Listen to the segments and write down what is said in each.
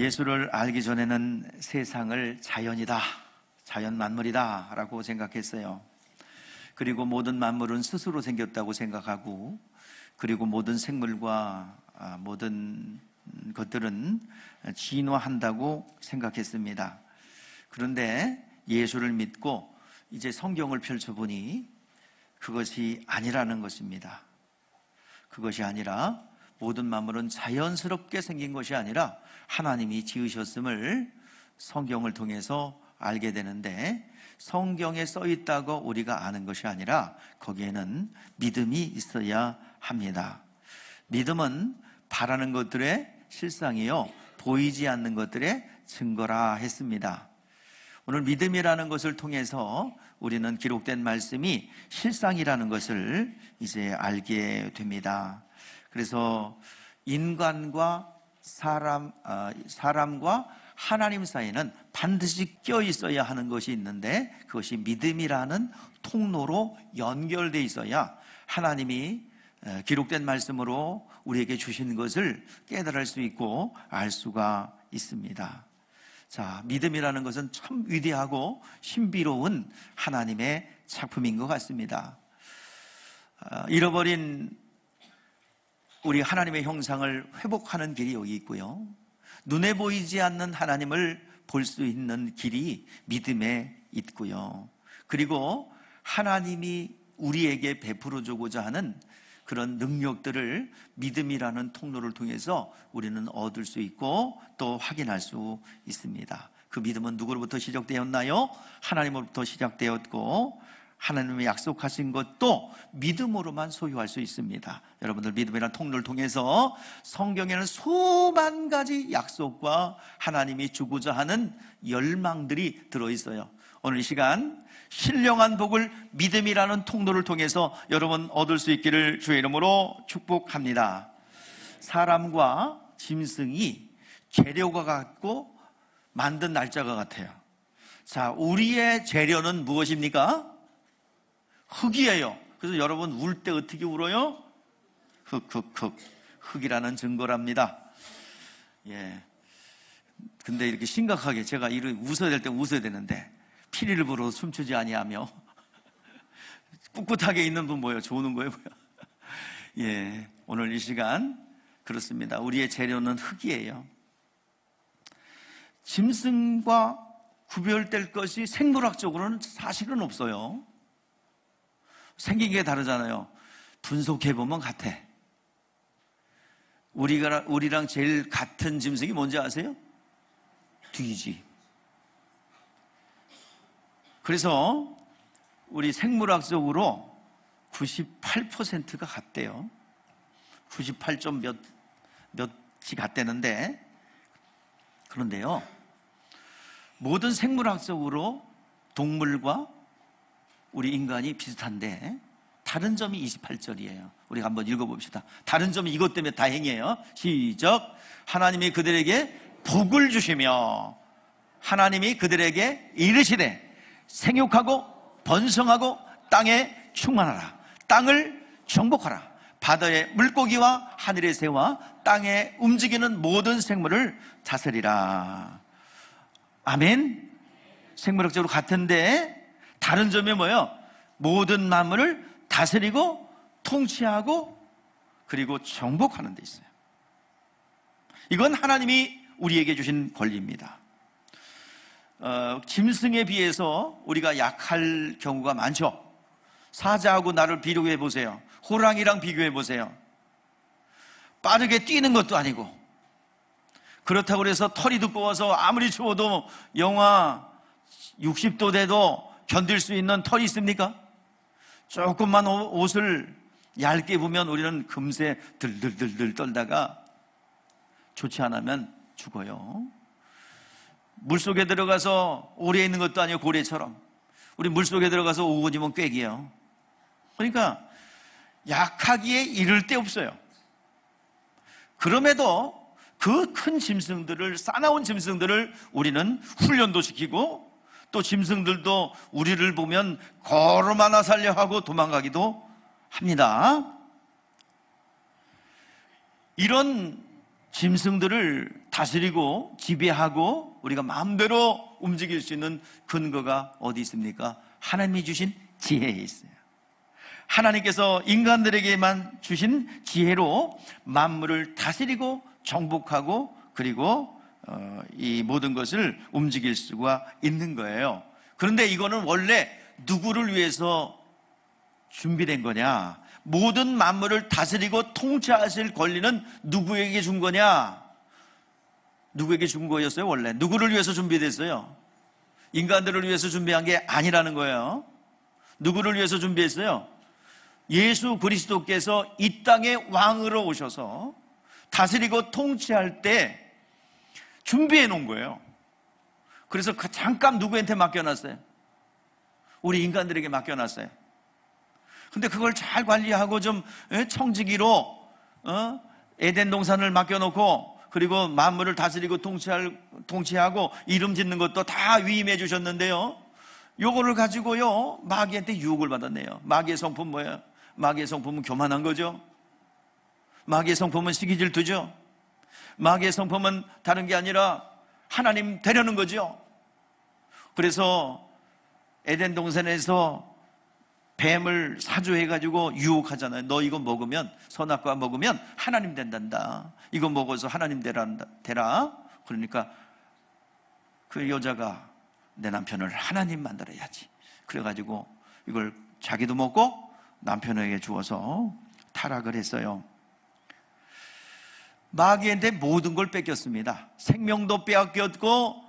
예수를 알기 전에는 세상을 자연이다, 자연 만물이다 라고 생각했어요. 그리고 모든 만물은 스스로 생겼다고 생각하고, 그리고 모든 생물과 모든 것들은 진화한다고 생각했습니다. 그런데 예수를 믿고 이제 성경을 펼쳐보니 그것이 아니라는 것입니다. 그것이 아니라 모든 만물은 자연스럽게 생긴 것이 아니라 하나님이 지으셨음을 성경을 통해서 알게 되는데, 성경에 써 있다고 우리가 아는 것이 아니라 거기에는 믿음이 있어야 합니다. 믿음은 바라는 것들의 실상이요 보이지 않는 것들의 증거라 했습니다. 오늘 믿음이라는 것을 통해서 우리는 기록된 말씀이 실상이라는 것을 이제 알게 됩니다. 그래서 인간과 사람과 하나님 사이에는 반드시 껴 있어야 하는 것이 있는데, 그것이 믿음이라는 통로로 연결되어 있어야 하나님이 기록된 말씀으로 우리에게 주신 것을 깨달을 수 있고 알 수가 있습니다. 자, 믿음이라는 것은 참 위대하고 신비로운 하나님의 작품인 것 같습니다. 잃어버린 우리 하나님의 형상을 회복하는 길이 여기 있고요, 눈에 보이지 않는 하나님을 볼 수 있는 길이 믿음에 있고요, 그리고 하나님이 우리에게 베풀어 주고자 하는 그런 능력들을 믿음이라는 통로를 통해서 우리는 얻을 수 있고 또 확인할 수 있습니다. 그 믿음은 누구로부터 시작되었나요? 하나님으로부터 시작되었고, 하나님이 약속하신 것도 믿음으로만 소유할 수 있습니다. 여러분들, 믿음이라는 통로를 통해서 성경에는 수만 가지 약속과 하나님이 주고자 하는 열망들이 들어있어요. 오늘 이 시간 신령한 복을 믿음이라는 통로를 통해서 여러분 얻을 수 있기를 주의 이름으로 축복합니다. 사람과 짐승이 재료가 같고 만든 날짜가 같아요. 자, 우리의 재료는 무엇입니까? 흙이에요. 그래서 여러분, 울 때 어떻게 울어요? 흙이라는 증거랍니다. 예. 근데 이렇게 심각하게 제가 웃어야 될 때 웃어야 되는데 피리를 불어 춤추지 아니하며 꿋꿋하게 있는 분 뭐예요? 좋은 거예요? 뭐예요? 예, 오늘 이 시간 그렇습니다. 우리의 재료는 흙이에요. 짐승과 구별될 것이 생물학적으로는 사실은 없어요. 생긴 게 다르잖아요. 분석해보면 같아. 우리랑 제일 같은 짐승이 뭔지 아세요? 돼지. 그래서 우리 생물학적으로 98%가 같대요. 98점 몇이 같대는데, 그런데요, 모든 생물학적으로 동물과 우리 인간이 비슷한데 다른 점이 28절이에요. 우리가 한번 읽어봅시다. 다른 점이 이것 때문에 다행이에요. 시작. 하나님이 그들에게 복을 주시며 하나님이 그들에게 이르시되 생육하고 번성하고 땅에 충만하라. 땅을 정복하라. 바다의 물고기와 하늘의 새와 땅에 움직이는 모든 생물을 다스리라. 아멘. 생물학적으로 같은데 다른 점이 뭐예요? 모든 만물을 다스리고 통치하고 그리고 정복하는 데 있어요. 이건 하나님이 우리에게 주신 권리입니다. 짐승에 비해서 우리가 약할 경우가 많죠. 사자하고 나를 비교해 보세요. 호랑이랑 비교해 보세요. 빠르게 뛰는 것도 아니고, 그렇다고 해서 털이 두꺼워서 아무리 추워도 영하 60도 돼도 견딜 수 있는 털이 있습니까? 조금만 옷을 얇게 보면 우리는 금세 들들들들 떨다가 좋지 않으면 죽어요. 물속에 들어가서 오래 있는 것도 아니고 고래처럼 우리 물속에 들어가서 5분이면 꽥이에요. 그러니까 약하기에 이를 데 없어요. 그럼에도 그 큰 짐승들을, 싸나운 짐승들을 우리는 훈련도 시키고, 또 짐승들도 우리를 보면 걸음 하나 살려 하고 도망가기도 합니다. 이런 짐승들을 다스리고 지배하고 우리가 마음대로 움직일 수 있는 근거가 어디 있습니까? 하나님이 주신 지혜에 있어요. 하나님께서 인간들에게만 주신 지혜로 만물을 다스리고 정복하고 그리고 이 모든 것을 움직일 수가 있는 거예요. 그런데 이거는 원래 누구를 위해서 준비된 거냐? 모든 만물을 다스리고 통치하실 권리는 누구에게 준 거냐? 누구에게 준 거였어요? 원래 누구를 위해서 준비됐어요? 인간들을 위해서 준비한 게 아니라는 거예요. 누구를 위해서 준비했어요? 예수 그리스도께서 이 땅에 왕으로 오셔서 다스리고 통치할 때 준비해 놓은 거예요. 그래서 잠깐 누구한테 맡겨놨어요? 우리 인간들에게 맡겨놨어요. 근데 그걸 잘 관리하고 좀 청지기로 에덴 동산을 맡겨놓고 그리고 만물을 다스리고 통치하고 이름 짓는 것도 다 위임해 주셨는데요, 요거를 가지고요 마귀한테 유혹을 받았네요. 마귀의 성품 뭐예요? 마귀의 성품은 교만한 거죠. 마귀의 성품은 시기 질투죠. 마귀의 성품은 다른 게 아니라 하나님 되려는 거죠. 그래서 에덴 동산에서 뱀을 사주해가지고 유혹하잖아요. 너 이거 먹으면, 선악과 먹으면 하나님 된단다. 이거 먹어서 하나님 되라. 그러니까 그 여자가 내 남편을 하나님 만들어야지. 그래가지고 이걸 자기도 먹고 남편에게 주어서 타락을 했어요. 마귀한테 모든 걸 뺏겼습니다. 생명도 빼앗겼고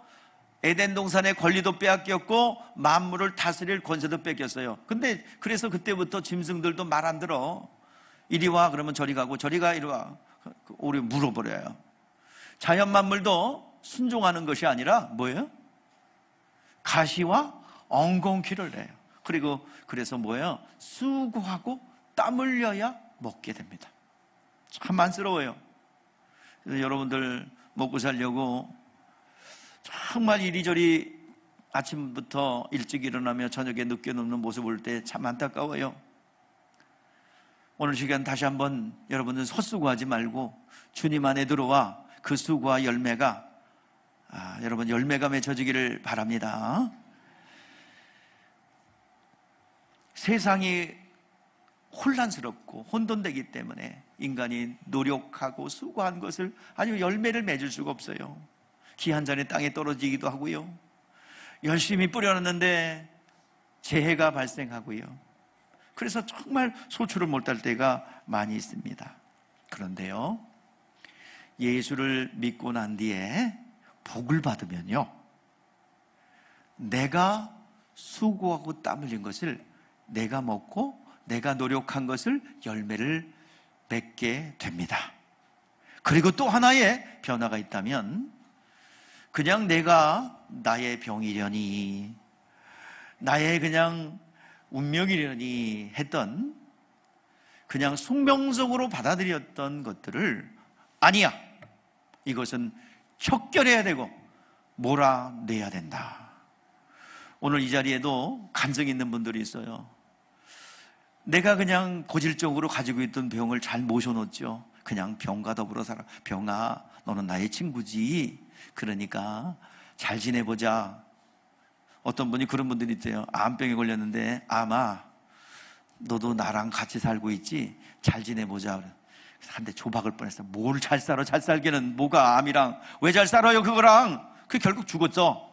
에덴 동산의 권리도 빼앗겼고 만물을 다스릴 권세도 뺏겼어요. 근데 그래서 그때부터 짐승들도 말 안 들어. 이리 와 그러면 저리 가고 저리 가 이리 와 우리 물어버려요. 자연 만물도 순종하는 것이 아니라 뭐예요? 가시와 엉겅퀴를 내요. 그리고 그래서 뭐예요? 수고하고 땀 흘려야 먹게 됩니다. 참 안쓰러워요. 그래서 여러분들 먹고 살려고 정말 이리저리 아침부터 일찍 일어나며 저녁에 늦게 눕는 모습 볼 때 참 안타까워요. 오늘 시간 다시 한번 여러분들 헛수고하지 말고 주님 안에 들어와 그 수고와 열매가 여러분 열매가 맺혀지기를 바랍니다. 세상이 혼란스럽고 혼돈되기 때문에 인간이 노력하고 수고한 것을 아주 열매를 맺을 수가 없어요. 기한 잔에 땅에 떨어지기도 하고요, 열심히 뿌려놨는데 재해가 발생하고요. 그래서 정말 소출을 못할 때가 많이 있습니다. 그런데요, 예수를 믿고 난 뒤에 복을 받으면요, 내가 수고하고 땀 흘린 것을 내가 먹고 내가 노력한 것을 열매를 맺게 됩니다. 그리고 또 하나의 변화가 있다면, 그냥 내가 나의 병이려니 나의 그냥 운명이려니 했던, 그냥 숙명적으로 받아들였던 것들을 아니야, 이것은 척결해야 되고 몰아내야 된다. 오늘 이 자리에도 간증 있는 분들이 있어요. 내가 그냥 고질적으로 가지고 있던 병을 잘 모셔놓죠. 그냥 병과 더불어 살아. 병아, 너는 나의 친구지. 그러니까 잘 지내보자. 어떤 분이 그런 분들이 있대요. 암병에 걸렸는데, 암아, 너도 나랑 같이 살고 있지? 잘 지내보자. 그래서 한 대 조박을 뻔했어요. 뭘 잘 살아? 잘 살기는 뭐가 암이랑. 왜 잘 살아요 그거랑? 그 결국 죽었죠.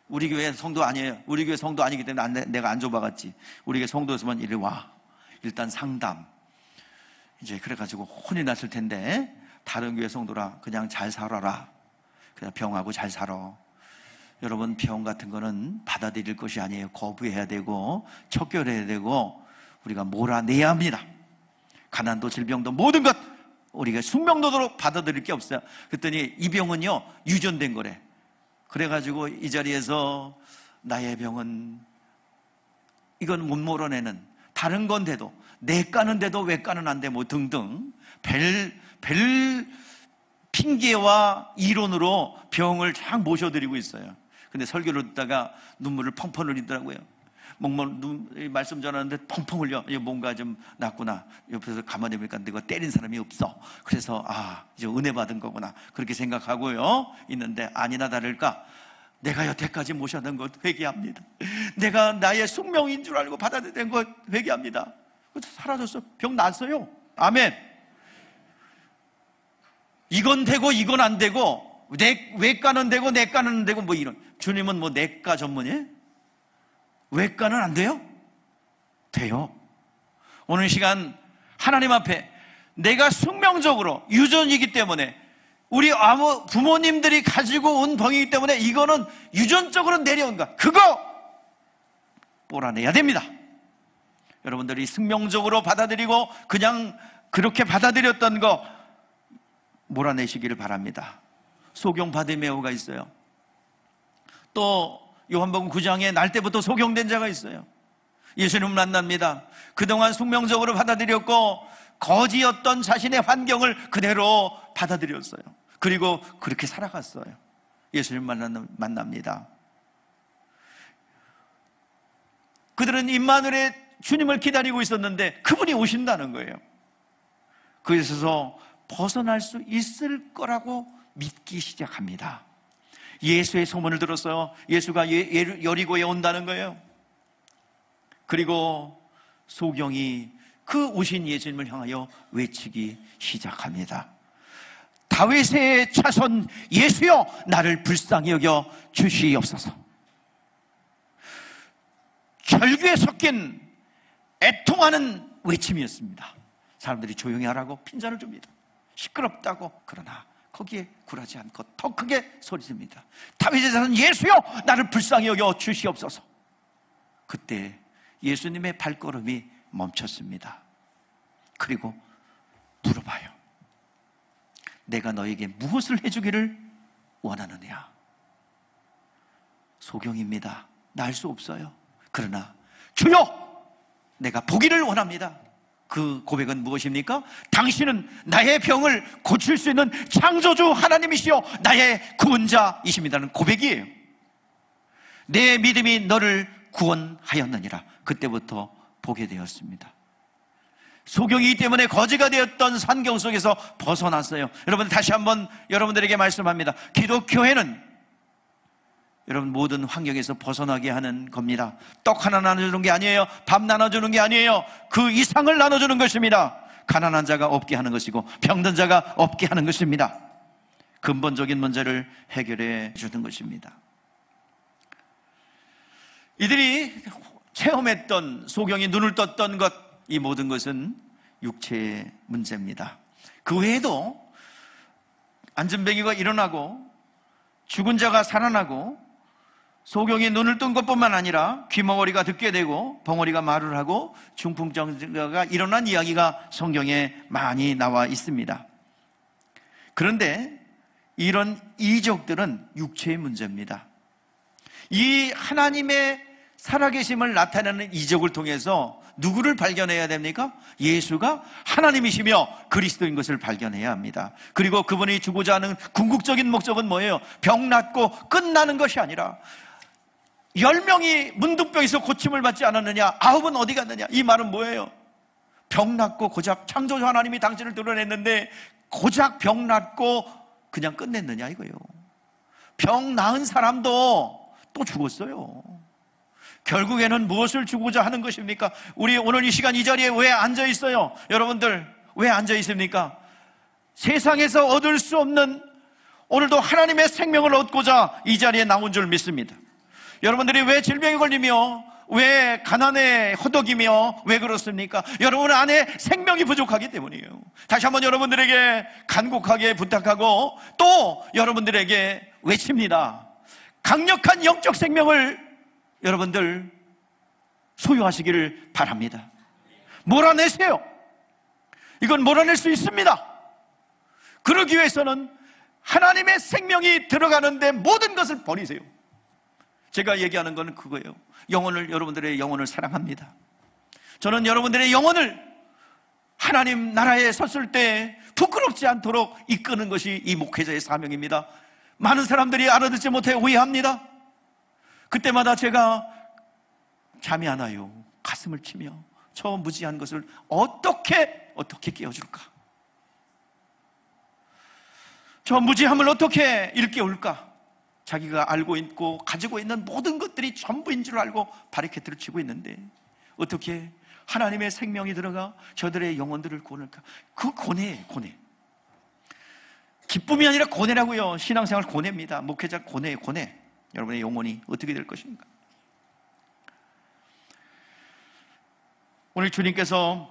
우리 교회 성도 아니에요. 우리 교회 성도 아니기 때문에 내가 안 줘박았지. 우리 교회 성도였으면 이리 와. 일단 상담. 이제 그래가지고 혼이 났을 텐데, 다른 교회 성도라 그냥 잘 살아라. 그냥 병하고 잘 살아. 여러분, 병 같은 거는 받아들일 것이 아니에요. 거부해야 되고 척결해야 되고 우리가 몰아내야 합니다. 가난도 질병도 모든 것 우리가 숙명도로 받아들일 게 없어요. 그랬더니 이 병은요 유전된 거래. 그래가지고 이 자리에서 나의 병은 이건 못 몰아내는, 다른 건데도 내 까는데도 왜 까는 안 돼, 뭐 등등 별 핑계와 이론으로 병을 쫙 모셔드리고 있어요. 근데 설교를 듣다가 눈물을 펑펑 흘리더라고요. 말씀 전하는데 펑펑 울려. 뭔가 좀 났구나. 옆에서 가만히 보니까 내가 때린 사람이 없어. 그래서 이제 은혜 받은 거구나, 그렇게 생각하고요 있는데, 아니나 다를까 내가 여태까지 모셔둔 것 회개합니다. 내가 나의 숙명인 줄 알고 받아들인 것 회개합니다. 사라졌어. 병 났어요. 아멘. 이건 되고 이건 안 되고, 외과는 되고 내과는 안 되고, 뭐 이런. 주님은 뭐 내과 전문이에요? 외과는 안 돼요? 돼요. 오늘 시간 하나님 앞에 내가 숙명적으로 유전이기 때문에, 우리 부모님들이 가지고 온 병이기 때문에 이거는 유전적으로 내려온 거, 그거 몰아내야 됩니다. 여러분들이 숙명적으로 받아들이고 그냥 그렇게 받아들였던 거 몰아내시기를 바랍니다. 소경 바디메오가 있어요. 또 요한복음 9장에 날 때부터 소경된 자가 있어요. 예수님을 만납니다. 그동안 숙명적으로 받아들였고 거지였던 자신의 환경을 그대로 받아들였어요. 그리고 그렇게 살아갔어요. 예수님 만납니다. 그들은 임마누엘의 주님을 기다리고 있었는데 그분이 오신다는 거예요. 그래서 벗어날 수 있을 거라고 믿기 시작합니다. 예수의 소문을 들었어요. 예수가 여리고에 온다는 거예요. 그리고 소경이 그 오신 예수님을 향하여 외치기 시작합니다. 다윗의 자손 예수여, 나를 불쌍히 여겨 주시옵소서. 절규에 섞인 애통하는 외침이었습니다. 사람들이 조용히 하라고 핀잔을 줍니다. 시끄럽다고. 그러나 거기에 굴하지 않고 더 크게 소리칩니다. 다윗의 자손 예수여, 나를 불쌍히 여겨 주시옵소서. 그때 예수님의 발걸음이 멈췄습니다. 그리고 물어봐요. 내가 너에게 무엇을 해주기를 원하느냐? 소경입니다. 나 알 수 없어요. 그러나 주여, 내가 보기를 원합니다. 그 고백은 무엇입니까? 당신은 나의 병을 고칠 수 있는 창조주 하나님이시여 나의 구원자이십니다는 고백이에요. 내 믿음이 너를 구원하였느니라. 그때부터 보게 되었습니다. 소경이기 때문에 거지가 되었던 환경 속에서 벗어났어요. 여러분, 다시 한번 여러분들에게 말씀합니다. 기독교회는 여러분 모든 환경에서 벗어나게 하는 겁니다. 떡 하나 나눠주는 게 아니에요. 밥 나눠주는 게 아니에요. 그 이상을 나눠주는 것입니다. 가난한 자가 없게 하는 것이고 병든 자가 없게 하는 것입니다. 근본적인 문제를 해결해 주는 것입니다. 이들이 체험했던, 소경이 눈을 떴던 것, 이 모든 것은 육체의 문제입니다. 그 외에도 안전뱅이가 일어나고 죽은 자가 살아나고 소경이 눈을 뜬 것뿐만 아니라 귀머거리가 듣게 되고 벙어리가 말을 하고 중풍병자가 일어난 이야기가 성경에 많이 나와 있습니다. 그런데 이런 이적들은 육체의 문제입니다. 이 하나님의 살아계심을 나타내는 이적을 통해서 누구를 발견해야 됩니까? 예수가 하나님이시며 그리스도인 것을 발견해야 합니다. 그리고 그분이 주고자 하는 궁극적인 목적은 뭐예요? 병 낫고 끝나는 것이 아니라 10명이 문둥병에서 고침을 받지 않았느냐? 9은 어디 갔느냐? 이 말은 뭐예요? 병 낫고 고작 창조주 하나님이 당신을 드러냈는데 고작 병 낫고 그냥 끝냈느냐 이거예요. 병 나은 사람도 또 죽었어요. 결국에는 무엇을 주고자 하는 것입니까? 우리 오늘 이 시간 이 자리에 왜 앉아 있어요? 여러분들 왜 앉아 있습니까? 세상에서 얻을 수 없는, 오늘도 하나님의 생명을 얻고자 이 자리에 나온 줄 믿습니다. 여러분들이 왜 질병에 걸리며 왜 가난에 허덕이며 왜 그렇습니까? 여러분 안에 생명이 부족하기 때문이에요. 다시 한번 여러분들에게 간곡하게 부탁하고 또 여러분들에게 외칩니다. 강력한 영적 생명을 여러분들 소유하시기를 바랍니다. 몰아내세요. 이건 몰아낼 수 있습니다. 그러기 위해서는 하나님의 생명이 들어가는데 모든 것을 버리세요. 제가 얘기하는 건 그거예요. 여러분들의 영혼을 사랑합니다. 저는 여러분들의 영혼을 하나님 나라에 섰을 때 부끄럽지 않도록 이끄는 것이 이 목회자의 사명입니다. 많은 사람들이 알아듣지 못해 오해합니다. 그때마다 제가 잠이 안 와요. 가슴을 치며 저 무지한 것을 어떻게 깨워줄까? 저 무지함을 어떻게 일깨울까? 자기가 알고 있고 가지고 있는 모든 것들이 전부인 줄 알고 바리케트를 치고 있는데 어떻게 하나님의 생명이 들어가 저들의 영혼들을 구원할까? 그 고뇌예요, 고뇌. 기쁨이 아니라 고뇌라고요. 신앙생활 고뇌입니다. 목회자 고뇌예요, 고뇌. 여러분의 영혼이 어떻게 될 것인가? 오늘 주님께서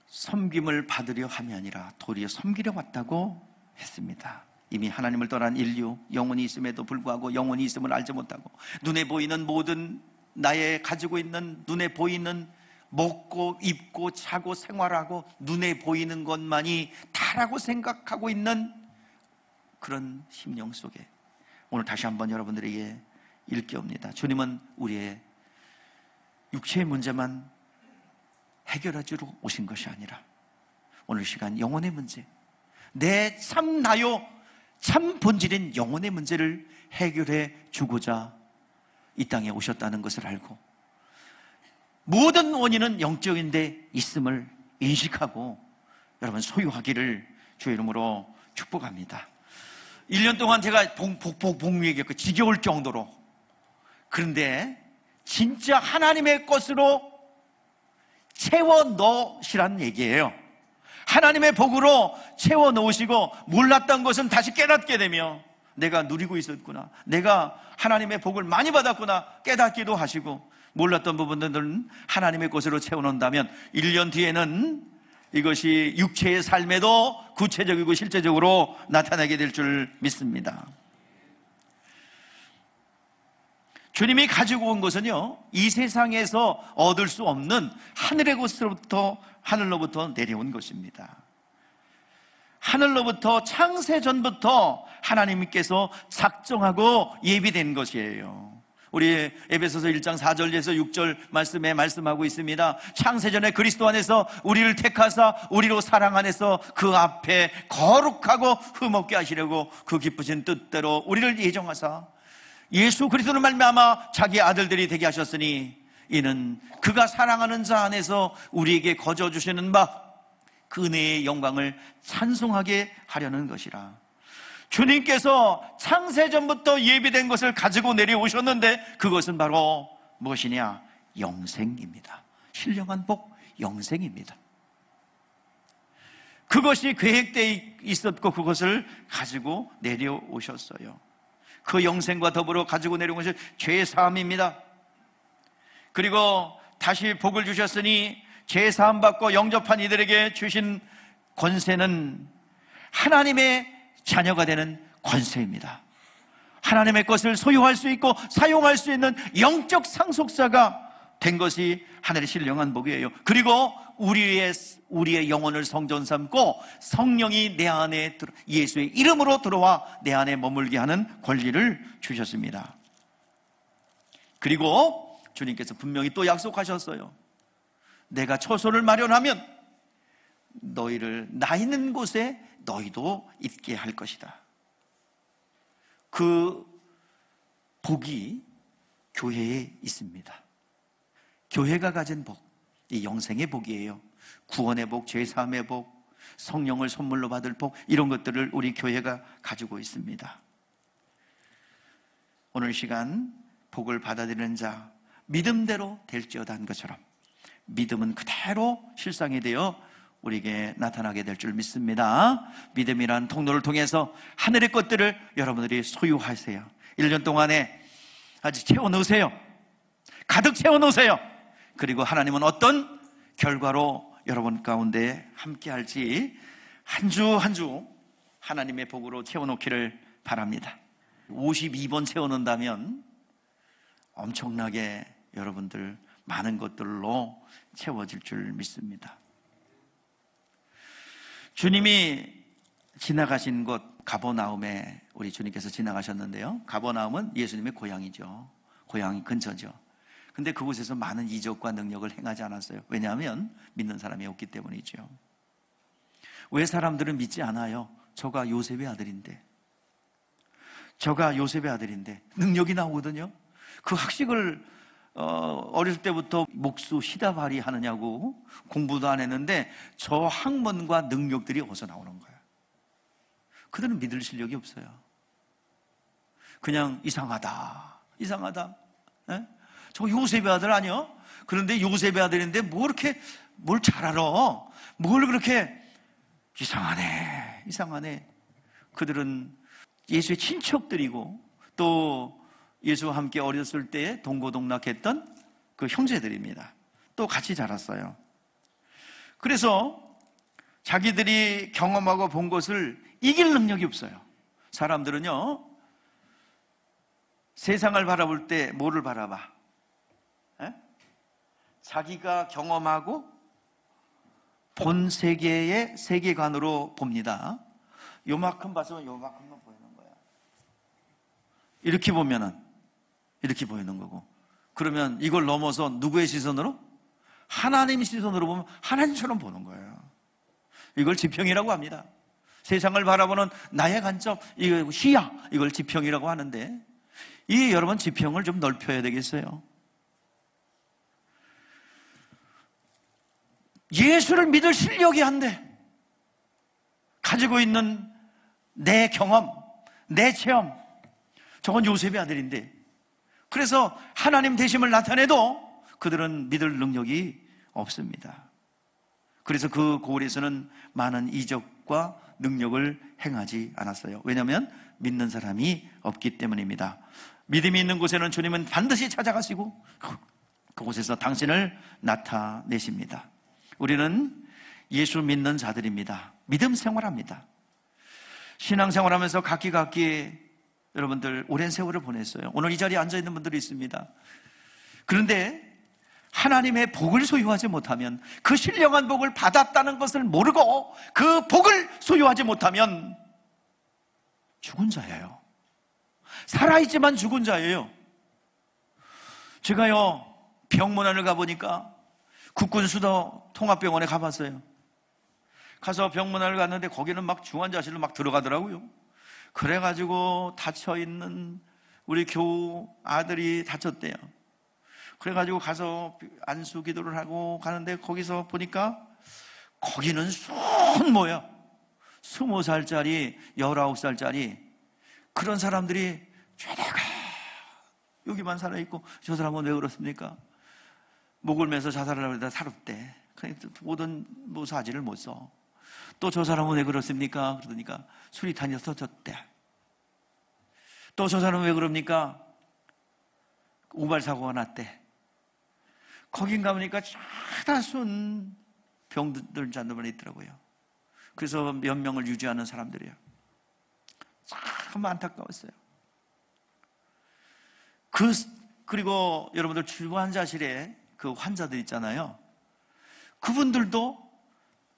섬김을 받으려 함이 아니라 도리어 섬기려 왔다고 했습니다. 이미 하나님을 떠난 인류, 영혼이 있음에도 불구하고 영혼이 있음을 알지 못하고 눈에 보이는 모든 나의 가지고 있는 눈에 보이는 먹고 입고 자고 생활하고 눈에 보이는 것만이 다라고 생각하고 있는 그런 심령 속에 오늘 다시 한번 여러분들에게 일깨웁니다. 주님은 우리의 육체의 문제만 해결해 주러 오신 것이 아니라 오늘 시간 영혼의 문제, 내 참 나요 참 본질인 영혼의 문제를 해결해 주고자 이 땅에 오셨다는 것을 알고 모든 원인은 영적인 데 있음을 인식하고 여러분 소유하기를 주의 이름으로 축복합니다. 1년 동안 제가 복무얘기했고 지겨울 정도로, 그런데 진짜 하나님의 것으로 채워 넣으시라는 얘기예요. 하나님의 복으로 채워 넣으시고 몰랐던 것은 다시 깨닫게 되며 내가 누리고 있었구나, 내가 하나님의 복을 많이 받았구나 깨닫기도 하시고 몰랐던 부분들은 하나님의 것으로 채워놓는다면 1년 뒤에는 이것이 육체의 삶에도 구체적이고 실제적으로 나타나게 될 줄 믿습니다. 주님이 가지고 온 것은요, 이 세상에서 얻을 수 없는 하늘의 하늘로부터 내려온 것입니다. 하늘로부터 창세전부터 하나님께서 작정하고 예비된 것이에요. 우리 에베소서 1장 4절에서 6절 말씀에 말씀하고 있습니다. 창세전에 그리스도 안에서 우리를 택하사 우리로 사랑 안에서 그 앞에 거룩하고 흠없게 하시려고 그 기쁘신 뜻대로 우리를 예정하사 예수 그리스도를 말미암아 자기 아들들이 되게 하셨으니 이는 그가 사랑하는 자 안에서 우리에게 거저 주시는 바 그 은혜의 영광을 찬송하게 하려는 것이라. 주님께서 창세전부터 예비된 것을 가지고 내려오셨는데 그것은 바로 무엇이냐? 영생입니다. 신령한 복, 영생입니다. 그것이 계획되어 있었고 그것을 가지고 내려오셨어요. 그 영생과 더불어 가지고 내려온 것이 죄사함입니다. 그리고 다시 복을 주셨으니 죄사함 받고 영접한 이들에게 주신 권세는 하나님의 자녀가 되는 권세입니다. 하나님의 것을 소유할 수 있고 사용할 수 있는 영적 상속자가 된 것이 하늘의 신령한 복이에요. 그리고 우리의 영혼을 성전 삼고 성령이 내 안에 예수의 이름으로 들어와 내 안에 머물게 하는 권리를 주셨습니다. 그리고 주님께서 분명히 또 약속하셨어요. 내가 처소를 마련하면 너희를 나 있는 곳에 너희도 있게 할 것이다. 그 복이 교회에 있습니다. 교회가 가진 복, 이 영생의 복이에요. 구원의 복, 죄사함의 복, 성령을 선물로 받을 복, 이런 것들을 우리 교회가 가지고 있습니다. 오늘 시간 복을 받아들이는 자 믿음대로 될지어다 한 것처럼 믿음은 그대로 실상이 되어 우리에게 나타나게 될 줄 믿습니다. 믿음이란 통로를 통해서 하늘의 것들을 여러분들이 소유하세요. 1년 동안에 아주 채워 넣으세요. 가득 채워 넣으세요. 그리고 하나님은 어떤 결과로 여러분 가운데 함께 할지 한 주 한 주 하나님의 복으로 채워 놓기를 바랍니다. 52번 채워 넣는다면 엄청나게 여러분들 많은 것들로 채워질 줄 믿습니다. 주님이 지나가신 곳 가버나움에 우리 주님께서 지나가셨는데요, 가버나움은 예수님의 고향이죠. 고향이 근처죠. 근데 그곳에서 많은 이적과 능력을 행하지 않았어요. 왜냐하면 믿는 사람이 없기 때문이죠. 왜 사람들은 믿지 않아요? 저가 요셉의 아들인데, 능력이 나오거든요. 그 학식을 어렸을 때부터 목수 시다발이 하느냐고 공부도 안 했는데 저 학問과 능력들이 어디서 나오는 거야? 그들은 믿을 실력이 없어요. 그냥 이상하다. 에? 저 요셉의 아들 아니야? 그런데 요셉의 아들인데 뭘 잘 알아? 뭘 그렇게 이상하네. 그들은 예수의 친척들이고 또 예수와 함께 어렸을 때 동고동락했던 그 형제들입니다. 또 같이 자랐어요. 그래서 자기들이 경험하고 본 것을 이길 능력이 없어요. 사람들은요, 세상을 바라볼 때 뭐를 바라봐? 에? 자기가 경험하고 본 세계의 세계관으로 봅니다. 요만큼 봐서 요만큼만 보이는 거야. 이렇게 보면은 이렇게 보이는 거고, 그러면 이걸 넘어서 누구의 시선으로? 하나님 시선으로 보면 하나님처럼 보는 거예요. 이걸 지평이라고 합니다. 세상을 바라보는 나의 관점, 이거 시야, 이걸 지평이라고 하는데, 이 여러분 지평을 좀 넓혀야 되겠어요. 예수를 믿을 실력이 안 돼. 가지고 있는 내 경험, 내 체험, 저건 요셉의 아들인데, 그래서 하나님 되심을 나타내도 그들은 믿을 능력이 없습니다. 그래서 그 고을에서는 많은 이적과 능력을 행하지 않았어요. 왜냐하면 믿는 사람이 없기 때문입니다. 믿음이 있는 곳에는 주님은 반드시 찾아가시고 그곳에서 당신을 나타내십니다. 우리는 예수 믿는 자들입니다. 믿음 생활합니다. 신앙생활하면서 각기 여러분들 오랜 세월을 보냈어요. 오늘 이 자리에 앉아있는 분들이 있습니다. 그런데 하나님의 복을 소유하지 못하면, 그 신령한 복을 받았다는 것을 모르고 그 복을 소유하지 못하면 죽은 자예요. 살아있지만 죽은 자예요. 제가요, 병문안을 가보니까 국군수도 통합병원에 가봤어요. 가서 병문안을 갔는데 거기는 막 중환자실로 막 들어가더라고요. 그래가지고 다쳐있는 우리 교우 아들이 다쳤대요. 그래가지고 가서 안수 기도를 하고 가는데 거기서 보니까 거기는 뭐야? 20살짜리, 19살짜리 그런 사람들이 쫙 여기만 살아있고, 저 사람은 왜 그렇습니까? 목을 매서 자살을 하려다 살았대. 모든 사지를 못 써. 또 저 사람은 왜 그렇습니까? 그러니까 수리탄이 터졌대. 또 저 사람은 왜 그럽니까? 우발사고가 났대. 거긴 가보니까 차다순 병들 잔들만 있더라고요. 그래서 몇 명을 유지하는 사람들이에요. 참 안타까웠어요. 그리고 여러분들 중환자실에 그 환자들 있잖아요. 그분들도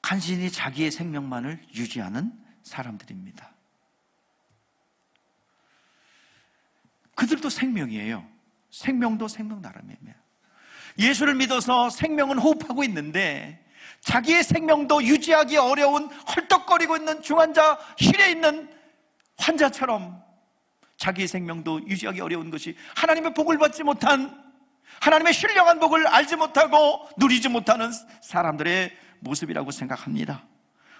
간신히 자기의 생명만을 유지하는 사람들입니다. 그들도 생명이에요. 생명도 생명 나름이에요. 예수를 믿어서 생명은 호흡하고 있는데 자기의 생명도 유지하기 어려운 헐떡거리고 있는 중환자실에 있는 환자처럼 자기의 생명도 유지하기 어려운 것이 하나님의 복을 받지 못한, 하나님의 신령한 복을 알지 못하고 누리지 못하는 사람들의 모습이라고 생각합니다.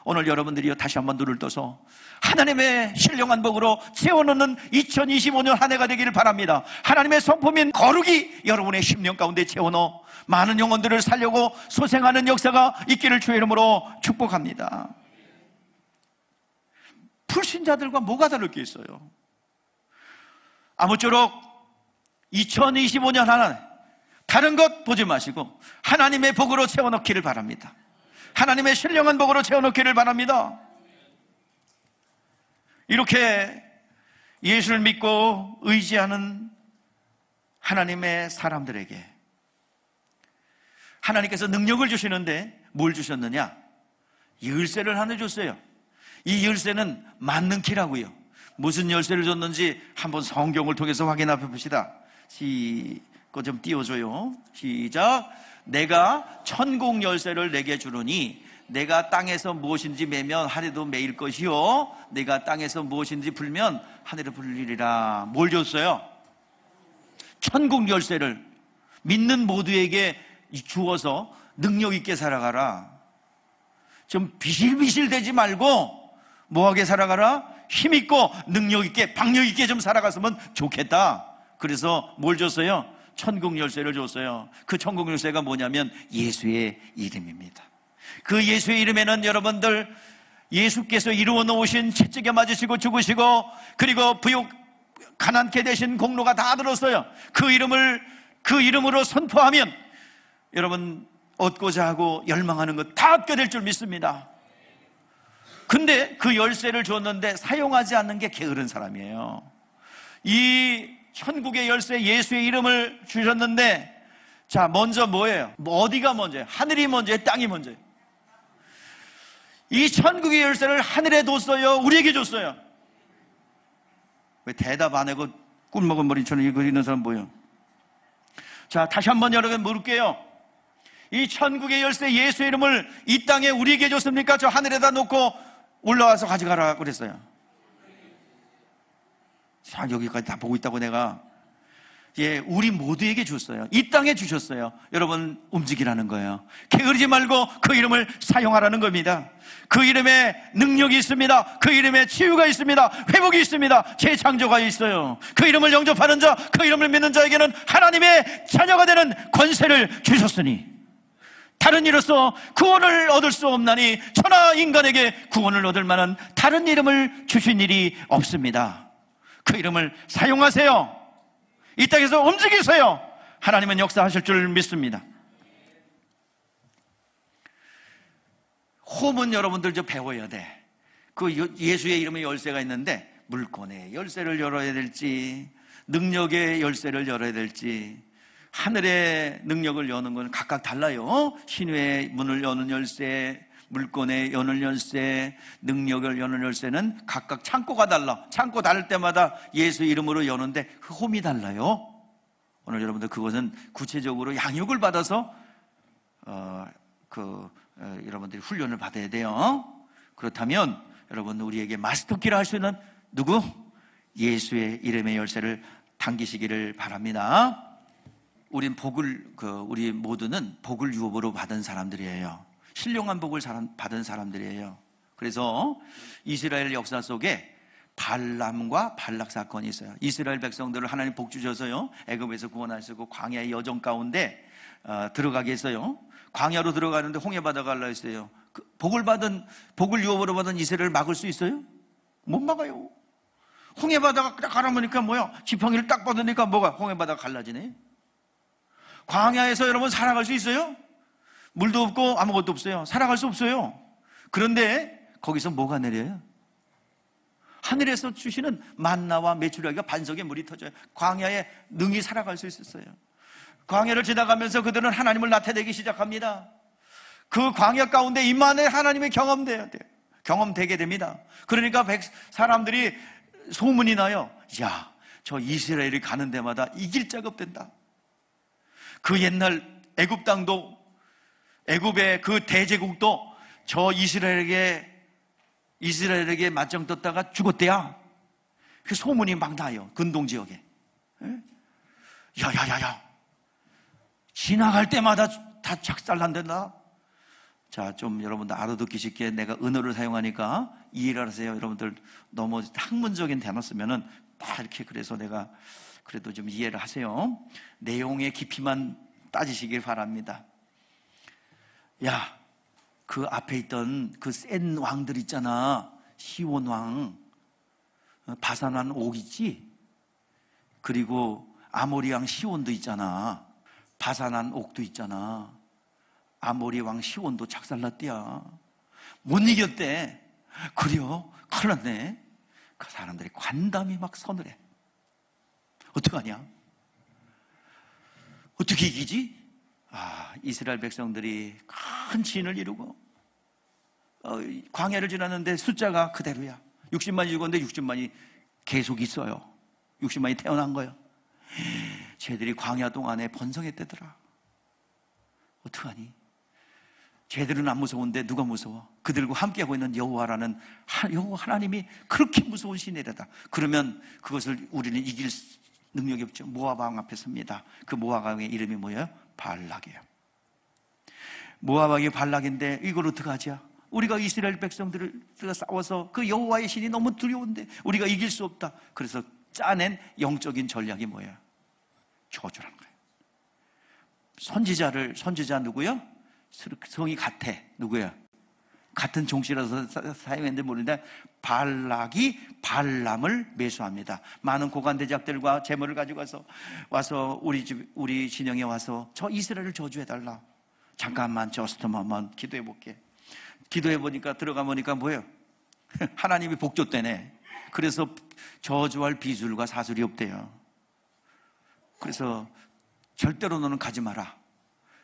오늘 여러분들이 다시 한번 눈을 떠서 하나님의 신령한 복으로 채워넣는 2025년 한 해가 되기를 바랍니다. 하나님의 성품인 거룩이 여러분의 심령 가운데 채워넣어 많은 영혼들을 살려고 소생하는 역사가 있기를 주의 이름으로 축복합니다. 불신자들과 뭐가 다를 게 있어요? 아무쪼록 2025년 하나 다른 것 보지 마시고 하나님의 복으로 채워넣기를 바랍니다. 하나님의 신령한 복으로 채워넣기를 바랍니다. 이렇게 예수를 믿고 의지하는 하나님의 사람들에게 하나님께서 능력을 주시는데 뭘 주셨느냐? 열쇠를 하나 줬어요. 이 열쇠는 맞는 키라고요. 무슨 열쇠를 줬는지 한번 성경을 통해서 확인해 봅시다. 그거 좀 띄워줘요. 시작. 내가 천국 열쇠를 내게 주노니 내가 땅에서 무엇인지 매면 하늘도 매일 것이요 내가 땅에서 무엇인지 불면 하늘을 불리리라. 뭘 줬어요? 천국 열쇠를. 믿는 모두에게 주어서 능력 있게 살아가라. 좀 비실비실 되지 말고 뭐하게 살아가라? 힘있고 능력 있게 박력 있게 좀 살아갔으면 좋겠다. 그래서 뭘 줬어요? 천국 열쇠를 줬어요. 그 천국 열쇠가 뭐냐면 예수의 이름입니다. 그 예수의 이름에는 여러분들 예수께서 이루어 놓으신 채찍에 맞으시고 죽으시고 그리고 부욕 가난케 되신 공로가 다 들었어요. 그 이름으로 선포하면 여러분 얻고자 하고 열망하는 것 다 얻게 될 줄 믿습니다. 근데 그 열쇠를 줬는데 사용하지 않는 게 게으른 사람이에요. 이 천국의 열쇠 예수의 이름을 주셨는데 자, 먼저 뭐예요? 어디가 먼저예요? 하늘이 먼저예요? 땅이 먼저예요? 이 천국의 열쇠를 하늘에 뒀어요? 우리에게 줬어요? 왜 대답 안 하고 꿀먹은 머리처럼 이거 있는 사람 뭐예요? 자, 다시 한번 여러분 물을게요. 이 천국의 열쇠 예수의 이름을 이 땅에 우리에게 줬습니까? 저 하늘에다 놓고 올라와서 가져가라 그랬어요. 자, 여기까지 다 보고 있다고 내가. 예, 우리 모두에게 줬어요. 이 땅에 주셨어요. 여러분 움직이라는 거예요. 게으르지 말고 그 이름을 사용하라는 겁니다. 그 이름에 능력이 있습니다. 그 이름에 치유가 있습니다. 회복이 있습니다. 재창조가 있어요. 그 이름을 영접하는 자, 그 이름을 믿는 자에게는 하나님의 자녀가 되는 권세를 주셨으니 다른 이로서 구원을 얻을 수 없나니 천하 인간에게 구원을 얻을 만한 다른 이름을 주신 일이 없습니다. 그 이름을 사용하세요. 이 땅에서 움직이세요. 하나님은 역사하실 줄 믿습니다. 홈은 여러분들 좀 배워야 돼. 그 예수의 이름의 열쇠가 있는데 물권의 열쇠를 열어야 될지 능력의 열쇠를 열어야 될지 하늘의 능력을 여는 건 각각 달라요. 신의 문을 여는 열쇠, 물권의 여는 열쇠, 능력을 여는 열쇠는 각각 창고가 달라. 창고 다를 때마다 예수 이름으로 여는데 그 홈이 달라요. 오늘 여러분들 그것은 구체적으로 양육을 받아서 여러분들이 훈련을 받아야 돼요. 그렇다면 여러분 우리에게 마스터키를 할 수 있는 누구? 예수의 이름의 열쇠를 당기시기를 바랍니다. 우리 모두는 복을 유업으로 받은 사람들이에요. 신령한 복을 받은 사람들이에요. 그래서 이스라엘 역사 속에 발람과 발락 사건이 있어요. 이스라엘 백성들을 하나님 복 주셔서요 애굽에서 구원하시고 광야의 여정 가운데 들어가게 했어요. 광야로 들어가는데 홍해바다가 갈라 했어요. 복을 유업으로 받은 이스라엘을 막을 수 있어요? 못 막아요. 홍해바다가 딱 가라보니까 뭐야? 지팡이를 딱 뻗으니까 뭐가? 홍해바다가 갈라지네. 광야에서 여러분 살아갈 수 있어요? 물도 없고 아무것도 없어요. 살아갈 수 없어요. 그런데 거기서 뭐가 내려요? 하늘에서 주시는 만나와 메추라기가 반석에 물이 터져요. 광야에 능히 살아갈 수 있었어요. 광야를 지나가면서 그들은 하나님을 나타내기 시작합니다. 그 광야 가운데 임만의 하나님이 경험되어야 돼요. 경험되게 됩니다. 그러니까 사람들이 소문이 나요. 야, 저 이스라엘이 가는 데마다 이길 자가 없단다. 그 옛날 애굽 땅도 애굽의 그 대제국도 저 이스라엘에게 맞짱 떴다가 죽었대야. 그 소문이 막 나요. 근동 지역에. 야야야야. 지나갈 때마다 다 작살난단다. 자, 좀 여러분들 알아듣기 쉽게 내가 은어를 사용하니까 이해를 하세요. 여러분들 너무 학문적인 단어 쓰면은 다 이렇게 그래서 내가 그래도 좀 이해를 하세요. 내용의 깊이만 따지시길 바랍니다. 야, 그 앞에 있던 그 센 왕들 있잖아. 시온 왕, 바산 왕 옥 있지? 그리고 아모리 왕 시온도 있잖아. 바산 왕 옥도 있잖아. 아모리 왕 시온도 작살났대야. 못 이겼대. 그래요? 큰일 났네. 그 사람들이 관담이 막 서늘해. 어떡하냐? 어떻게 이기지? 이스라엘 백성들이 큰 진을 이루고 광야를 지났는데 숫자가 그대로야. 60만이 죽었는데 60만이 계속 있어요. 60만이 태어난 거예요. 쟤들이 광야 동안에 번성했대더라. 어떡하니? 쟤들은 안 무서운데 누가 무서워? 그들과 함께하고 있는 여호와 하나님이 그렇게 무서운 신이래다. 그러면 그것을 우리는 이길 능력이 없죠. 모압 왕 앞에 섭니다. 그 모압 왕의 이름이 뭐예요? 발락이에요. 모압 왕이 발락인데 이걸 어떡하지? 우리가 이스라엘 백성들을 싸워서 그 여호와의 신이 너무 두려운데 우리가 이길 수 없다. 그래서 짜낸 영적인 전략이 뭐예요? 저주라는 거예요. 선지자 누구요? 성이 같아. 누구야? 같은 종씨라서 사용했는데 모르는데 발락이 발람을 매수합니다. 많은 고관대작들과 재물을 가지고 와서 우리 진영에 와서 저 이스라엘을 저주해달라. 잠깐만 저스트만 기도해 볼게. 기도해 보니까 들어가 보니까 뭐예요? 하나님이 복 줬대네. 그래서 저주할 비술과 사술이 없대요. 그래서 절대로 너는 가지 마라.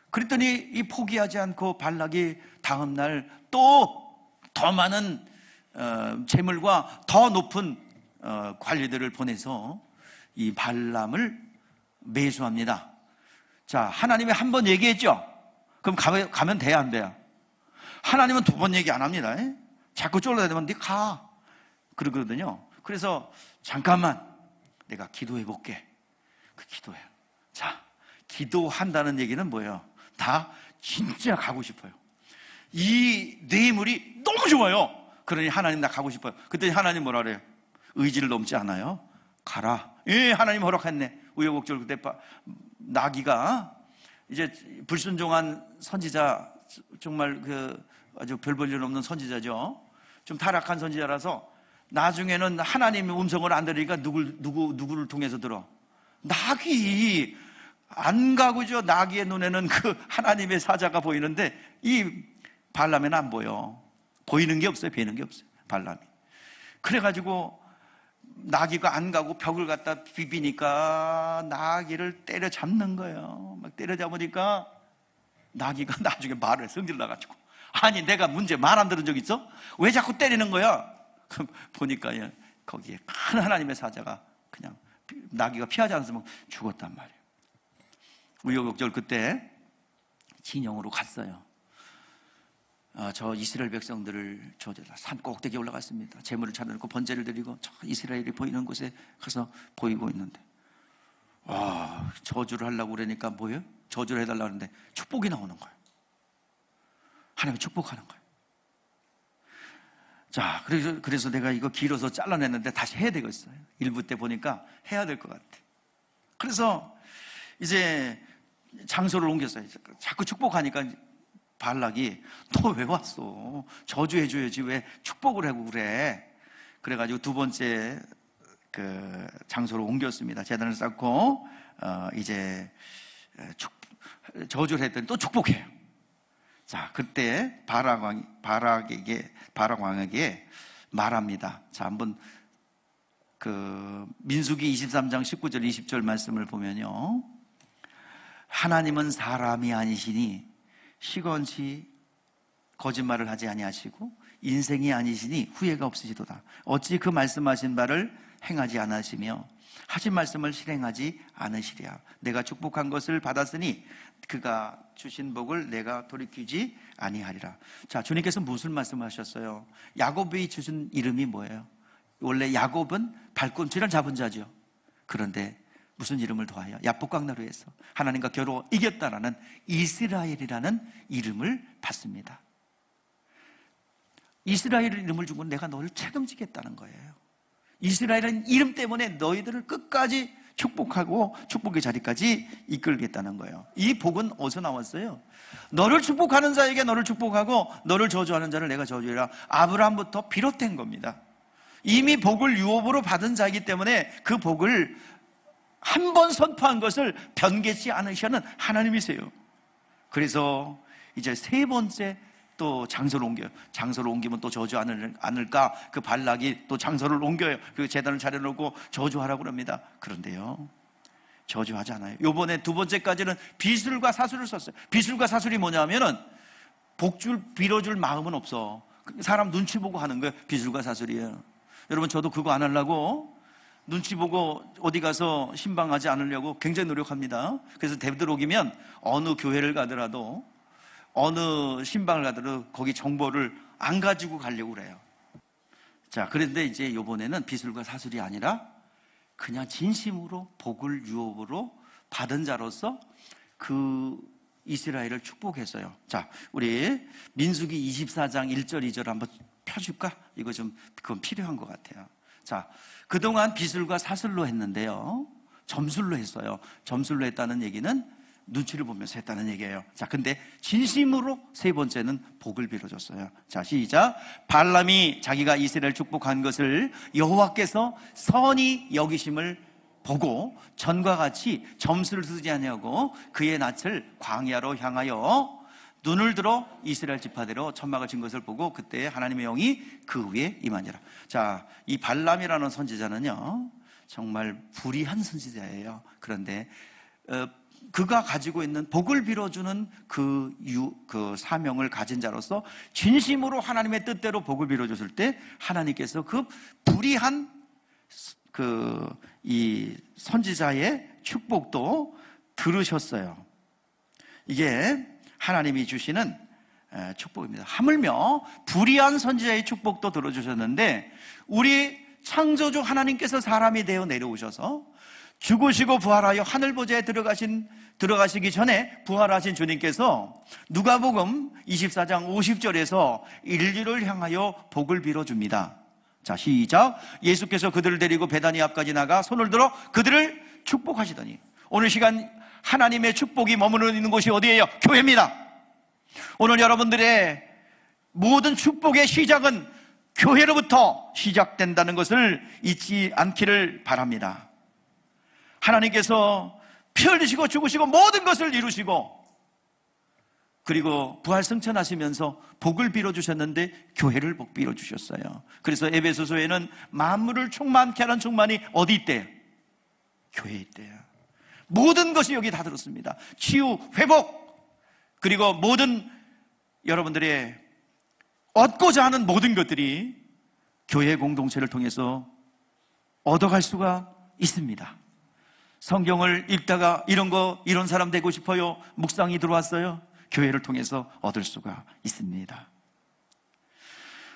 그랬더니 이 포기하지 않고 발락이 다음날 또 더 많은 재물과 더 높은 관리들을 보내서 이 발람을 매수합니다. 자, 하나님이 한 번 얘기했죠? 그럼 가면 돼야 안 돼요? 하나님은 두 번 얘기 안 합니다. 자꾸 쫄라대면 네 가. 그러거든요. 그래서 잠깐만 내가 기도해 볼게. 그 기도해요. 자, 기도한다는 얘기는 뭐예요? 다 진짜 가고 싶어요. 이 뇌물이 너무 좋아요. 그러니 하나님 나 가고 싶어요. 그때 하나님 뭐라 그래요? 의지를 넘지 않아요. 가라. 예, 하나님 허락했네. 우여곡절 그때 나귀가 이제 불순종한 선지자, 정말 아주 별 볼 일 없는 선지자죠. 좀 타락한 선지자라서 나중에는 하나님의 음성을 안 들으니까 누구를 통해서 들어? 나귀. 안 가고죠. 나귀의 눈에는 그 하나님의 사자가 보이는데 이 발람에는 안 보여. 보이는 게 없어요. 뵈는 게 없어요. 발람이. 그래가지고 나귀가 안 가고 벽을 갖다 비비니까 나귀를 때려잡는 거예요. 막 때려잡으니까 나귀가 나중에 말을 성질 나가지고, 아니 내가 문제 말 안 들은 적 있어? 왜 자꾸 때리는 거야? 그럼 보니까 거기에 큰 하나님의 사자가 그냥 나귀가 피하지 않았으면 죽었단 말이에요. 우여곡절 그때 진영으로 갔어요. 저 이스라엘 백성들을 산 꼭대기에 올라갔습니다. 재물을 찾아놓고 번제를 드리고 저 이스라엘이 보이는 곳에 가서 보이고 있는데, 와, 저주를 하려고 그러니까 뭐예요? 저주를 해달라고 하는데 축복이 나오는 거예요. 하나님이 축복하는 거예요. 자, 그래서 내가 이거 길어서 잘라냈는데 다시 해야 되겠어요. 일부 때 보니까 해야 될 것 같아. 그래서 이제 장소를 옮겼어요. 자꾸 축복하니까 발락이 너 왜 왔어? 저주해줘야지 왜 축복을 하고 그래? 그래가지고 두 번째 그 장소로 옮겼습니다. 제단을 쌓고 이제 저주를 했더니 또 축복해요. 자, 그때 바락 왕에게 말합니다. 자, 한번 민수기 23장 19절 20절 말씀을 보면요, 하나님은 사람이 아니시니 시건치 거짓말을 하지 아니하시고 인생이 아니시니 후회가 없으시도다. 어찌 그 말씀하신 바를 행하지 않으시며 하신 말씀을 실행하지 않으시랴. 내가 축복한 것을 받았으니 그가 주신 복을 내가 돌이키지 아니하리라. 자, 주님께서 무슨 말씀하셨어요? 야곱이 주신 이름이 뭐예요? 원래 야곱은 발꿈치를 잡은 자죠. 그런데 무슨 이름을 더하여 야복강나루에서 하나님과 겨루 이겼다라는 이스라엘이라는 이름을 받습니다. 이스라엘 이름을 준 건 내가 너를 책임지겠다는 거예요. 이스라엘은 이름 때문에 너희들을 끝까지 축복하고 축복의 자리까지 이끌겠다는 거예요. 이 복은 어디서 나왔어요? 너를 축복하는 자에게 너를 축복하고 너를 저주하는 자를 내가 저주해라. 아브라함부터 비롯된 겁니다. 이미 복을 유업으로 받은 자이기 때문에 그 복을 한 번 선포한 것을 변개치 않으시는 하나님이세요. 그래서 이제 세 번째 또 장소를 옮겨요. 장소를 옮기면 또 저주 않을까? 그 발락이 또 장소를 옮겨요. 그 제단을 차려놓고 저주하라고 그럽니다. 그런데요, 저주하지 않아요. 요번에 두 번째까지는 비술과 사술을 썼어요. 비술과 사술이 뭐냐면은 복줄 빌어줄 마음은 없어. 사람 눈치 보고 하는 거예요. 비술과 사술이에요. 여러분, 저도 그거 안 하려고 눈치 보고 어디 가서 신방하지 않으려고 굉장히 노력합니다. 그래서 되도록이면 어느 교회를 가더라도 어느 신방을 가더라도 거기 정보를 안 가지고 가려고 그래요. 자, 그런데 이제 이번에는 비술과 사술이 아니라 그냥 진심으로 복을 유업으로 받은 자로서 그 이스라엘을 축복했어요. 자, 우리 민수기 24장 1절 2절 한번 펴줄까? 이거 좀 그건 필요한 것 같아요. 자, 그동안 비술과 사슬로 했는데요, 점술로 했어요. 점술로 했다는 얘기는 눈치를 보면서 했다는 얘기예요. 자, 근데 진심으로 세 번째는 복을 빌어줬어요. 자, 시작. 발람이 자기가 이스라엘 축복한 것을 여호와께서 선히 여기심을 보고 전과 같이 점수를 쓰지 아니하고 그의 낯을 광야로 향하여 눈을 들어 이스라엘 지파대로 천막을 진 것을 보고 그때 하나님의 영이 그 위에 임하니라. 자, 이 발람이라는 선지자는요, 정말 불의한 선지자예요. 그런데 그가 가지고 있는 복을 빌어주는 그 사명을 가진 자로서 진심으로 하나님의 뜻대로 복을 빌어줬을 때 하나님께서 그 불의한 이 선지자의 축복도 들으셨어요. 이게 하나님이 주시는 축복입니다. 하물며 불의한 선지자의 축복도 들어주셨는데, 우리 창조주 하나님께서 사람이 되어 내려오셔서 죽으시고 부활하여 하늘보좌에 들어가시기 전에 부활하신 주님께서 누가복음 24장 50절에서 인류를 향하여 복을 빌어줍니다. 자, 시작. 예수께서 그들을 데리고 베다니 앞까지 나가 손을 들어 그들을 축복하시더니. 오늘 시간 하나님의 축복이 머무르는 있는 곳이 어디예요? 교회입니다. 오늘 여러분들의 모든 축복의 시작은 교회로부터 시작된다는 것을 잊지 않기를 바랍니다. 하나님께서 피 흘리시고 죽으시고 모든 것을 이루시고 그리고 부활 승천하시면서 복을 빌어주셨는데 교회를 복 빌어주셨어요. 그래서 에베소서에는 만물을 충만케 하는 충만이 어디 있대요? 교회에 있대요. 모든 것이 여기 다 들었습니다. 치유, 회복, 그리고 모든 여러분들의 얻고자 하는 모든 것들이 교회 공동체를 통해서 얻어갈 수가 있습니다. 성경을 읽다가 이런 사람 되고 싶어요, 묵상이 들어왔어요. 교회를 통해서 얻을 수가 있습니다.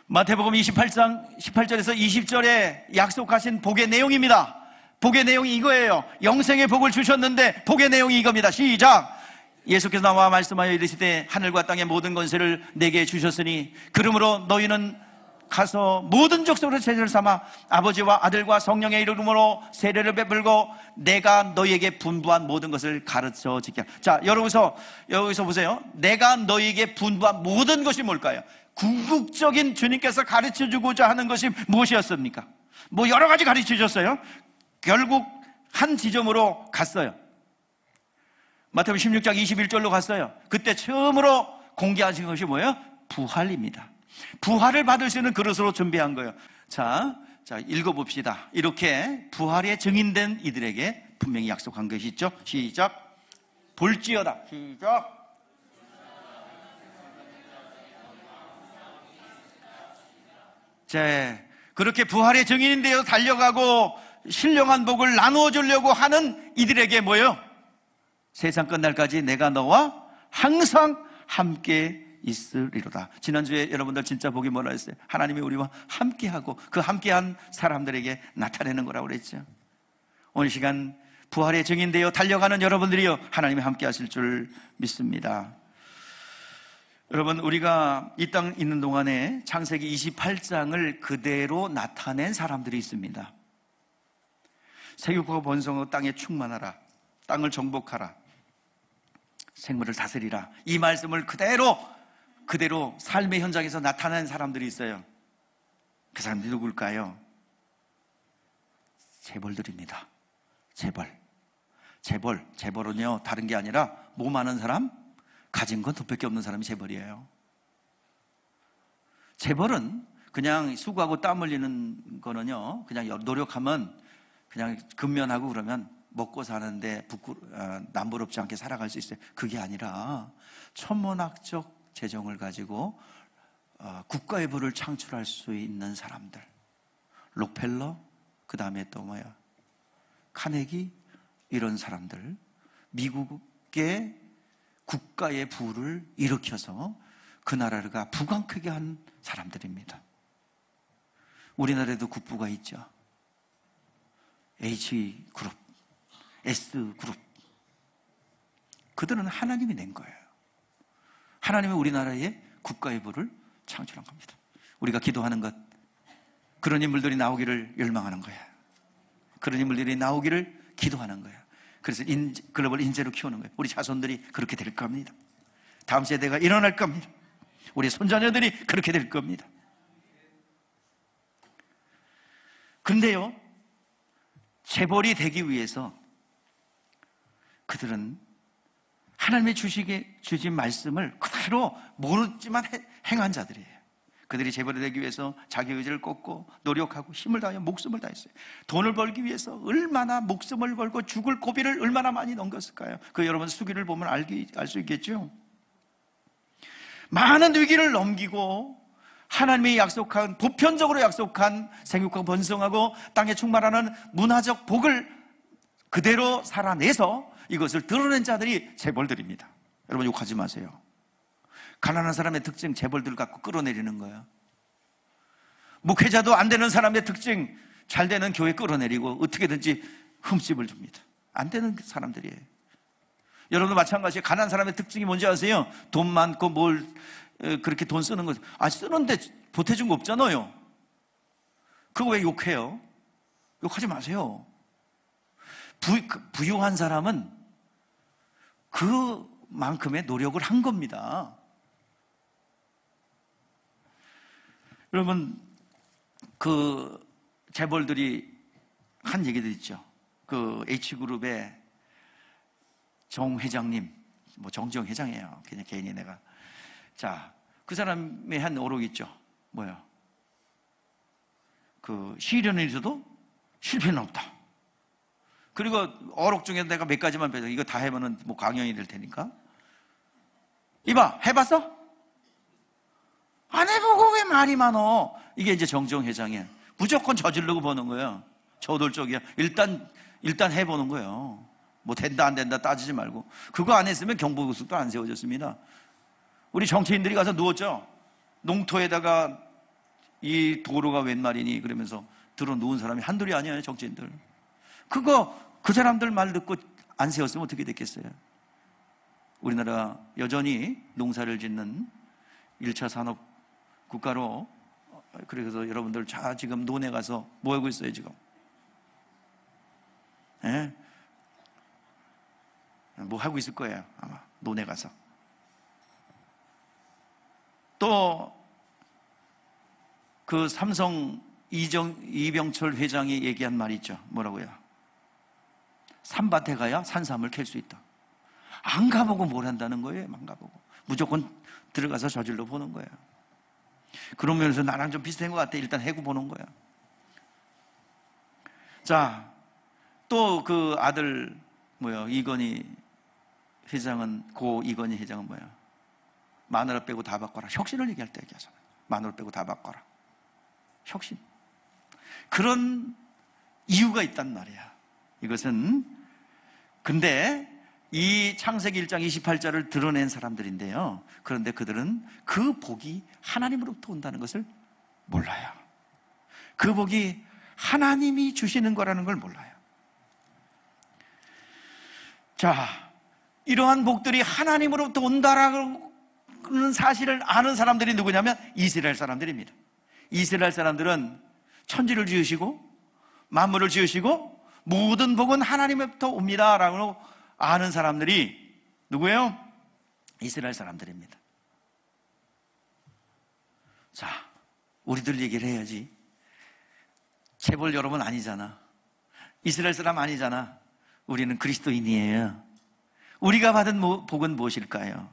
마태복음 28장 18절에서 20절에 약속하신 복의 내용입니다. 복의 내용이 이거예요. 영생의 복을 주셨는데 복의 내용이 이겁니다. 시작. 예수께서 나와 말씀하여 이르시되 하늘과 땅의 모든 권세를 내게 주셨으니 그러므로 너희는 가서 모든 족속으로 세례를 삼아 아버지와 아들과 성령의 이름으로 세례를 베풀고 내가 너희에게 분부한 모든 것을 가르쳐 지켜. 자, 여기서 보세요. 내가 너희에게 분부한 모든 것이 뭘까요? 궁극적인 주님께서 가르쳐 주고자 하는 것이 무엇이었습니까? 뭐 여러 가지 가르쳐 주셨어요. 결국 한 지점으로 갔어요. 마태복음 16장 21절로 갔어요. 그때 처음으로 공개하신 것이 뭐예요? 부활입니다. 부활을 받을 수 있는 그릇으로 준비한 거예요. 자, 읽어봅시다. 이렇게 부활에 증인된 이들에게 분명히 약속한 것이 있죠. 시작. 볼지어다. 시작. 자, 그렇게 부활의 증인이 되어 달려가고 신령한 복을 나누어 주려고 하는 이들에게 뭐예요? 세상 끝날까지 내가 너와 항상 함께 있으리로다. 지난주에 여러분들 진짜 복이 뭐라 했어요? 하나님이 우리와 함께하고 그 함께한 사람들에게 나타내는 거라고 그랬죠. 오늘 시간 부활의 증인되어 달려가는 여러분들이요, 하나님이 함께 하실 줄 믿습니다. 여러분, 우리가 이 땅 있는 동안에 창세기 28장을 그대로 나타낸 사람들이 있습니다. 세육하고 번성하고 땅에 충만하라, 땅을 정복하라, 생물을 다스리라, 이 말씀을 그대로 삶의 현장에서 나타낸 사람들이 있어요. 그 사람들이 누굴까요? 재벌들입니다. 재벌은요, 다른 게 아니라 뭐 많은 사람, 가진 건 돈밖에 없는 사람이 재벌이에요. 재벌은 그냥 수고하고 땀 흘리는 거는요, 그냥 노력하면 그냥 근면하고 그러면 먹고 사는데 남부럽지 않게 살아갈 수 있어요. 그게 아니라 천문학적 재정을 가지고 국가의 부를 창출할 수 있는 사람들, 록펠러, 그 다음에 또 카네기, 이런 사람들, 미국의 국가의 부를 일으켜서 그 나라가 부강크게 한 사람들입니다. 우리나라에도 국부가 있죠. H그룹, S그룹, 그들은 하나님이 낸 거예요. 하나님이 우리나라에 국가의부를 창출한 겁니다. 우리가 기도하는 것, 그런 인물들이 나오기를 열망하는 거야. 그런 인물들이 나오기를 기도하는 거야. 그래서 글로벌 인재로 키우는 거예요. 우리 자손들이 그렇게 될 겁니다. 다음 세대가 일어날 겁니다. 우리 손자녀들이 그렇게 될 겁니다. 근데요, 재벌이 되기 위해서 그들은 하나님의 주신 말씀을 그대로 모르지만 행한 자들이에요. 그들이 재벌이 되기 위해서 자기 의지를 꽂고 노력하고 힘을 다하여 목숨을 다했어요. 돈을 벌기 위해서 얼마나 목숨을 걸고 죽을 고비를 얼마나 많이 넘겼을까요? 그 여러분 수기를 보면 알 수 있겠죠? 많은 위기를 넘기고 하나님이 약속한, 보편적으로 약속한 생육하고 번성하고 땅에 충만하는 문화적 복을 그대로 살아내서 이것을 드러낸 자들이 재벌들입니다. 여러분 욕하지 마세요. 가난한 사람의 특징 재벌들 갖고 끌어내리는 거예요. 목회자도 안 되는 사람의 특징 잘 되는 교회 끌어내리고 어떻게든지 흠집을 줍니다. 안 되는 사람들이에요. 여러분도 마찬가지예요. 가난한 사람의 특징이 뭔지 아세요? 돈 많고 뭘 그렇게 돈 쓰는 거. 쓰는데 보태준 거 없잖아요. 그거 왜 욕해요? 욕하지 마세요. 부유한 사람은 그만큼의 노력을 한 겁니다. 여러분, 그 재벌들이 한 얘기도 있죠. 그 H그룹의 정 회장님, 뭐 정지영 회장이에요. 그냥 개인이 내가. 자, 그 사람의 한 어록이 있죠. 뭐요? 그 시련을 있어도 실패는 없다. 그리고 어록 중에 내가 몇 가지만 배워. 이거 다 해보면 뭐 강연이 될 테니까. 이봐, 해봤어? 안 해보고 왜 말이 많어? 이게 이제 정지영 회장이에요. 무조건 저지르고 보는 거예요. 저돌적이야. 일단 해보는 거예요. 뭐 된다 안 된다 따지지 말고. 그거 안 했으면 경부고속도 안 세워졌습니다. 우리 정치인들이 가서 누웠죠. 농토에다가 이 도로가 웬 말이니 그러면서 들어 누운 사람이 한둘이 아니에요. 정치인들. 그 사람들 말 듣고 안 세웠으면 어떻게 됐겠어요? 우리나라 여전히 농사를 짓는 1차 산업 국가로, 그래서 여러분들 지금 논에 가서 뭐 하고 있어요 지금? 예? 뭐 하고 있을 거예요 아마 논에 가서. 또 그 삼성 이병철 회장이 얘기한 말이 있죠. 뭐라고요? 산밭에 가야 산삼을 캘 수 있다. 안 가보고 뭘 한다는 거예요? 안 가보고 무조건 들어가서 저질러 보는 거예요. 그런 면에서 나랑 좀 비슷한 것 같아. 일단 해고 보는 거야. 자, 또 그 아들 이건희 회장은, 고 이건희 회장은 뭐야? 마누라 빼고 다 바꿔라. 혁신을 얘기할 때 얘기하잖아요. 마누라 빼고 다 바꿔라. 혁신. 그런 이유가 있단 말이야. 이것은 근데 이 창세기 1장 28절을 드러낸 사람들인데요. 그런데 그들은 그 복이 하나님으로부터 온다는 것을 몰라요. 그 복이 하나님이 주시는 거라는 걸 몰라요. 자, 이러한 복들이 하나님으로부터 온다라는 사실을 아는 사람들이 누구냐면 이스라엘 사람들입니다. 이스라엘 사람들은 천지를 지으시고 만물을 지으시고 모든 복은 하나님으로부터 옵니다라고 아는 사람들이 누구예요? 이스라엘 사람들입니다. 자, 우리들 얘기를 해야지. 재벌 여러분 아니잖아. 이스라엘 사람 아니잖아. 우리는 그리스도인이에요. 우리가 받은 복은 무엇일까요?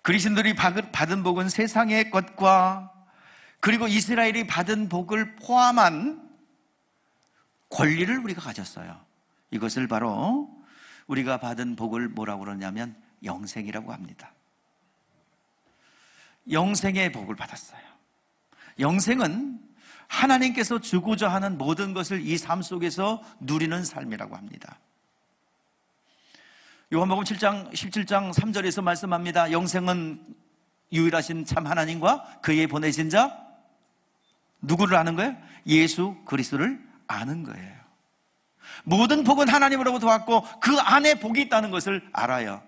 그리스도인들이 받은 복은 세상의 것과 그리고 이스라엘이 받은 복을 포함한 권리를 우리가 가졌어요. 이것을 바로 우리가 받은 복을 뭐라고 그러냐면 영생이라고 합니다. 영생의 복을 받았어요. 영생은 하나님께서 주고자 하는 모든 것을 이 삶 속에서 누리는 삶이라고 합니다. 요한복음 17장 3절에서 말씀합니다. 영생은 유일하신 참 하나님과 그의 보내신 자 누구를 아는 거예요? 예수 그리스도를 아는 거예요. 모든 복은 하나님으로부터 왔고 그 안에 복이 있다는 것을 알아요.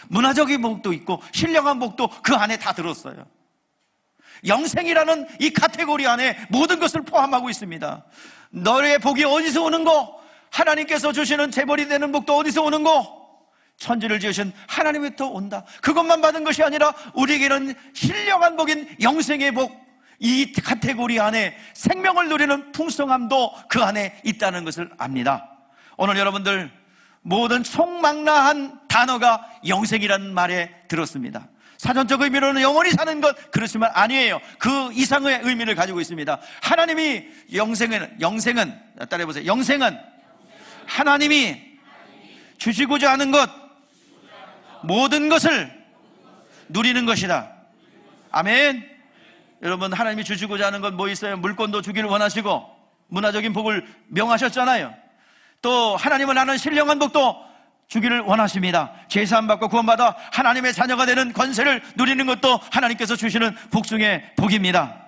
문화적인 복도 있고 신령한 복도 그 안에 다 들었어요. 영생이라는 이 카테고리 안에 모든 것을 포함하고 있습니다. 너의 복이 어디서 오는 거? 하나님께서 주시는 재벌이 되는 복도 어디서 오는 거? 천지를 지으신 하나님부터 온다. 그것만 받은 것이 아니라 우리에게는 신령한 복인 영생의 복, 이 카테고리 안에 생명을 누리는 풍성함도 그 안에 있다는 것을 압니다. 오늘 여러분들 모든 총망라한 단어가 영생이라는 말에 들었습니다. 사전적 의미로는 영원히 사는 것, 그렇지만 아니에요. 그 이상의 의미를 가지고 있습니다. 하나님이 영생은 따라해보세요. 영생은 하나님이 주시고자 하는 것, 모든 것을 누리는 것이다. 아멘. 여러분, 하나님이 주시고자 하는 건 뭐 있어요? 물권도 주기를 원하시고 문화적인 복을 명하셨잖아요. 또 하나님을 아는 신령한 복도 주기를 원하십니다. 제사함 받고 구원받아 하나님의 자녀가 되는 권세를 누리는 것도 하나님께서 주시는 복 중에 복입니다.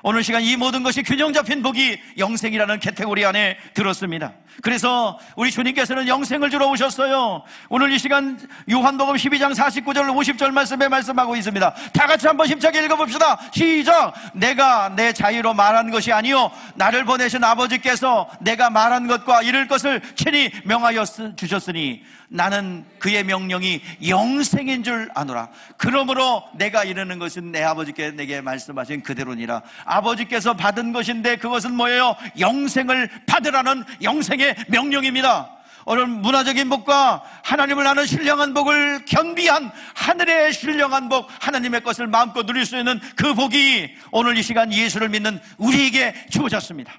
오늘 시간 이 모든 것이 균형 잡힌 복이 영생이라는 카테고리 안에 들었습니다. 그래서 우리 주님께서는 영생을 주러 오셨어요. 오늘 이 시간 요한복음 12장 49절 50절 말씀에 말씀하고 있습니다. 다 같이 한번 힘차게 읽어봅시다. 시작. 내가 내 자유로 말한 것이 아니요 나를 보내신 아버지께서 내가 말한 것과 이룰 것을 친히 명하여 주셨으니 나는 그의 명령이 영생인 줄 아노라. 그러므로 내가 이르는 것은 내 아버지께 내게 말씀하신 그대로니라. 아버지께서 받은 것인데 그것은 뭐예요? 영생을 받으라는 영생의 명령입니다. 오늘 문화적인 복과 하나님을 아는 신령한 복을 겸비한 하늘의 신령한 복, 하나님의 것을 마음껏 누릴 수 있는 그 복이 오늘 이 시간 예수를 믿는 우리에게 주어졌습니다.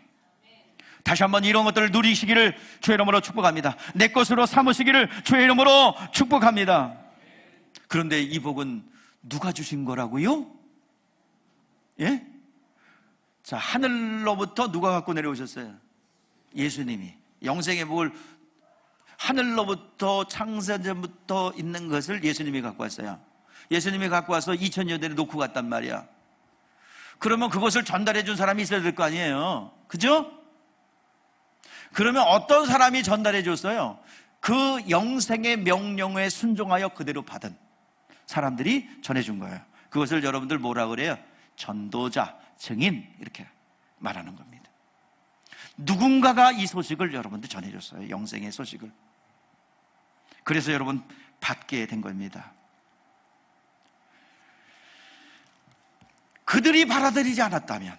다시 한번 이런 것들을 누리시기를 주의 이름으로 축복합니다. 내 것으로 삼으시기를 주의 이름으로 축복합니다. 그런데 이 복은 누가 주신 거라고요? 예? 자, 하늘로부터 누가 갖고 내려오셨어요? 예수님이. 영생의 복을 하늘로부터 창세전부터 있는 것을 예수님이 갖고 왔어요. 예수님이 갖고 와서 2000년 전에 놓고 갔단 말이야. 그러면 그것을 전달해 준 사람이 있어야 될 거 아니에요. 그죠? 그러면 어떤 사람이 전달해 줬어요? 그 영생의 명령에 순종하여 그대로 받은 사람들이 전해준 거예요. 그것을 여러분들 뭐라 그래요? 전도자, 증인, 이렇게 말하는 겁니다. 누군가가 이 소식을 여러분들 전해줬어요. 영생의 소식을. 그래서 여러분 받게 된 겁니다. 그들이 받아들이지 않았다면,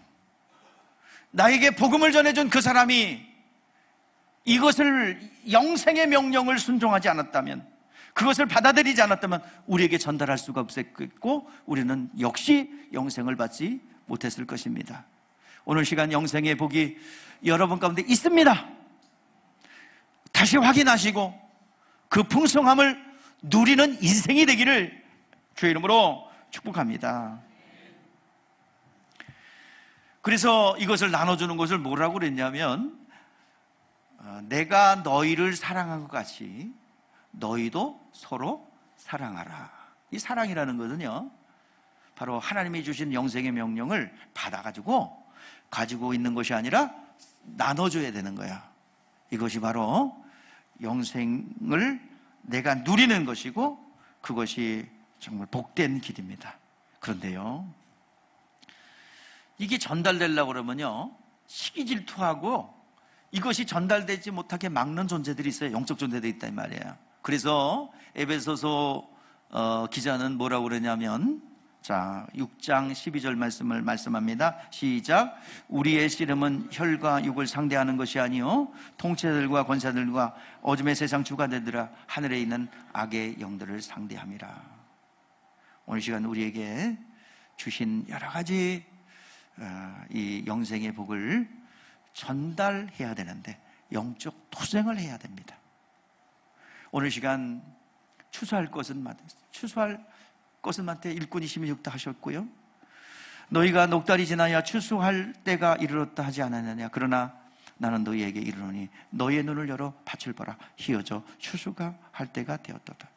나에게 복음을 전해준 그 사람이 이것을 영생의 명령을 순종하지 않았다면, 그것을 받아들이지 않았다면 우리에게 전달할 수가 없었겠고 우리는 역시 영생을 받지 못했을 것입니다. 오늘 시간 영생의 복이 여러분 가운데 있습니다. 다시 확인하시고 그 풍성함을 누리는 인생이 되기를 주의 이름으로 축복합니다. 그래서 이것을 나눠주는 것을 뭐라고 그랬냐면, 내가 너희를 사랑한 것 같이 너희도 서로 사랑하라. 이 사랑이라는 것은요, 바로 하나님이 주신 영생의 명령을 받아가지고 가지고 있는 것이 아니라 나눠줘야 되는 거야. 이것이 바로 영생을 내가 누리는 것이고 그것이 정말 복된 길입니다. 그런데요, 이게 전달되려고 그러면요, 시기 질투하고 이것이 전달되지 못하게 막는 존재들이 있어요. 영적 존재들이 있단 말이에요. 그래서 에베소서 기자는 뭐라고 그러냐면, 자, 6장 12절 말씀을 말씀합니다. 시작. 우리의 씨름은 혈과 육을 상대하는 것이 아니요 통치자들과 권사들과 어둠의 세상 주관자들아 하늘에 있는 악의 영들을 상대함이라. 오늘 시간 우리에게 주신 여러 가지 이 영생의 복을 전달해야 되는데 영적 투쟁을 해야 됩니다. 오늘 시간 추수할 것은 맡아 일꾼이 26다 하셨고요. 너희가 녹달이 지나야 추수할 때가 이르렀다 하지 않았느냐. 그러나 나는 너희에게 이르노니 너희의 눈을 열어 밭을 보라. 희어져 추수가 할 때가 되었도다.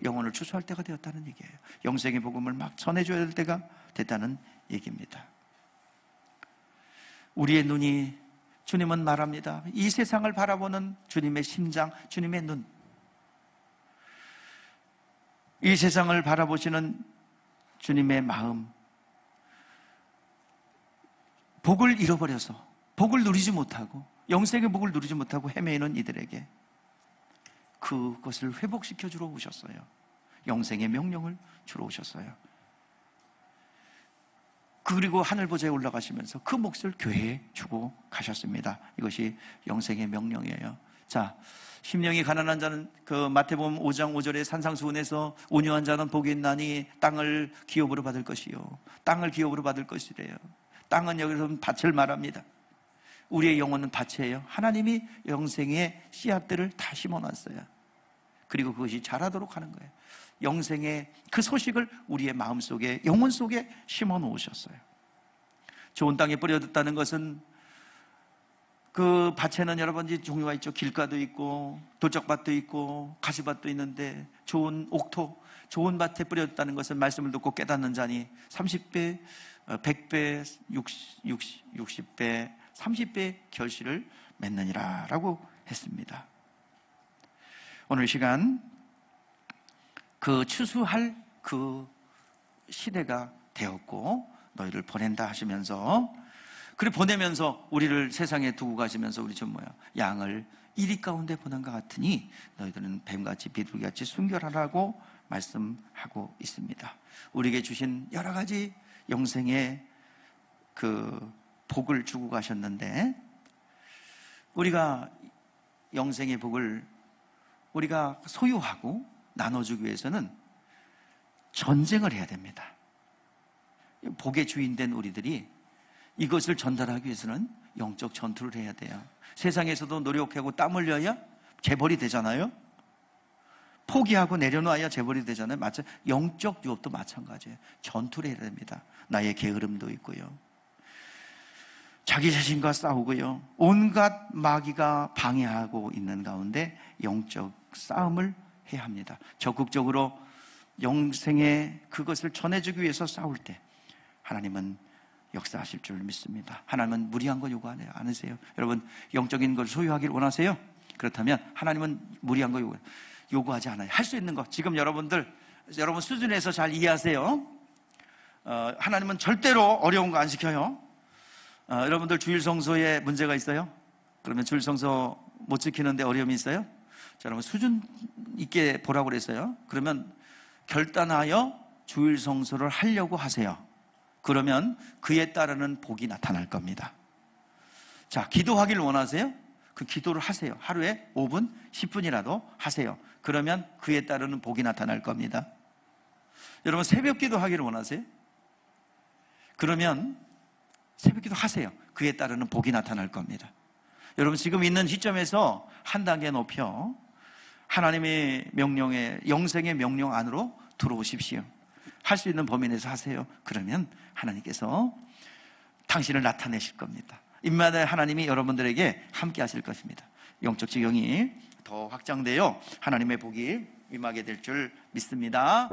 영혼을 추수할 때가 되었다는 얘기예요. 영생의 복음을 막 전해줘야 될 때가 됐다는 얘기입니다. 우리의 눈이 주님은 말합니다. 이 세상을 바라보는 주님의 심장, 주님의 눈, 이 세상을 바라보시는 주님의 마음, 복을 잃어버려서 복을 누리지 못하고 영생의 복을 누리지 못하고 헤매이는 이들에게 그것을 회복시켜 주러 오셨어요. 영생의 명령을 주러 오셨어요. 그리고 하늘 보좌에 올라가시면서 그 몫을 교회에 주고 가셨습니다. 이것이 영생의 명령이에요. 자, 심령이 가난한 자는 그 마태복음 5장 5절에 산상수훈에서 온유한 자는 복이 있나니 땅을 기업으로 받을 것이요, 땅을 기업으로 받을 것이래요. 땅은 여기서 밭을 말합니다. 우리의 영혼은 밭이에요. 하나님이 영생의 씨앗들을 다 심어놨어요. 그리고 그것이 자라도록 하는 거예요. 영생의 그 소식을 우리의 마음속에, 영혼 속에 심어 놓으셨어요. 좋은 땅에 뿌려졌다는 것은 그 밭에는 여러 가지 종류가 있죠. 길가도 있고 돌짝밭도 있고 가시밭도 있는데 좋은 옥토, 좋은 밭에 뿌려졌다는 것은 말씀을 듣고 깨닫는 자니 30배, 100배, 60배, 30배 결실을 맺느니라 라고 했습니다. 오늘 시간 그 추수할 그 시대가 되었고 너희를 보낸다 하시면서, 그리고 보내면서 우리를 세상에 두고 가시면서 우리 좀 양을 이리 가운데 보낸 것 같으니 너희들은 뱀같이 비둘기같이 순결하라고 말씀하고 있습니다. 우리에게 주신 여러 가지 영생의 그 복을 주고 가셨는데, 우리가 영생의 복을 우리가 소유하고 나눠주기 위해서는 전쟁을 해야 됩니다. 복의 주인된 우리들이 이것을 전달하기 위해서는 영적 전투를 해야 돼요. 세상에서도 노력하고 땀 흘려야 재벌이 되잖아요. 포기하고 내려놔야 재벌이 되잖아요. 마찬가지, 영적 유업도 마찬가지예요. 전투를 해야 됩니다. 나의 게으름도 있고요, 자기 자신과 싸우고요, 온갖 마귀가 방해하고 있는 가운데 영적 싸움을 해야 합니다. 적극적으로 영생의 그것을 전해주기 위해서 싸울 때 하나님은 역사하실 줄 믿습니다. 하나님은 무리한 거 요구 안 하세요. 여러분, 영적인 걸 소유하기를 원하세요? 그렇다면 하나님은 무리한 거 요구하지 않아요. 할 수 있는 거, 지금 여러분 수준에서 잘 이해하세요. 하나님은 절대로 어려운 거 안 시켜요. 여러분들 주일 성소에 문제가 있어요? 그러면 주일 성소 못 지키는데 어려움이 있어요? 자, 여러분 수준 있게 보라고 그랬어요. 그러면 결단하여 주일 성소를 하려고 하세요. 그러면 그에 따르는 복이 나타날 겁니다. 자, 기도하기를 원하세요? 그 기도를 하세요. 하루에 5분, 10분이라도 하세요. 그러면 그에 따르는 복이 나타날 겁니다. 여러분 새벽 기도 하기를 원하세요? 그러면 새벽 기도 하세요. 그에 따르는 복이 나타날 겁니다. 여러분 지금 있는 시점에서 한 단계 높여 하나님의 명령에, 영생의 명령 안으로 들어오십시오. 할 수 있는 범위 내에서 하세요. 그러면 하나님께서 당신을 나타내실 겁니다. 인마다 하나님이 여러분들에게 함께 하실 것입니다. 영적 지경이 더 확장되어 하나님의 복이 임하게 될 줄 믿습니다.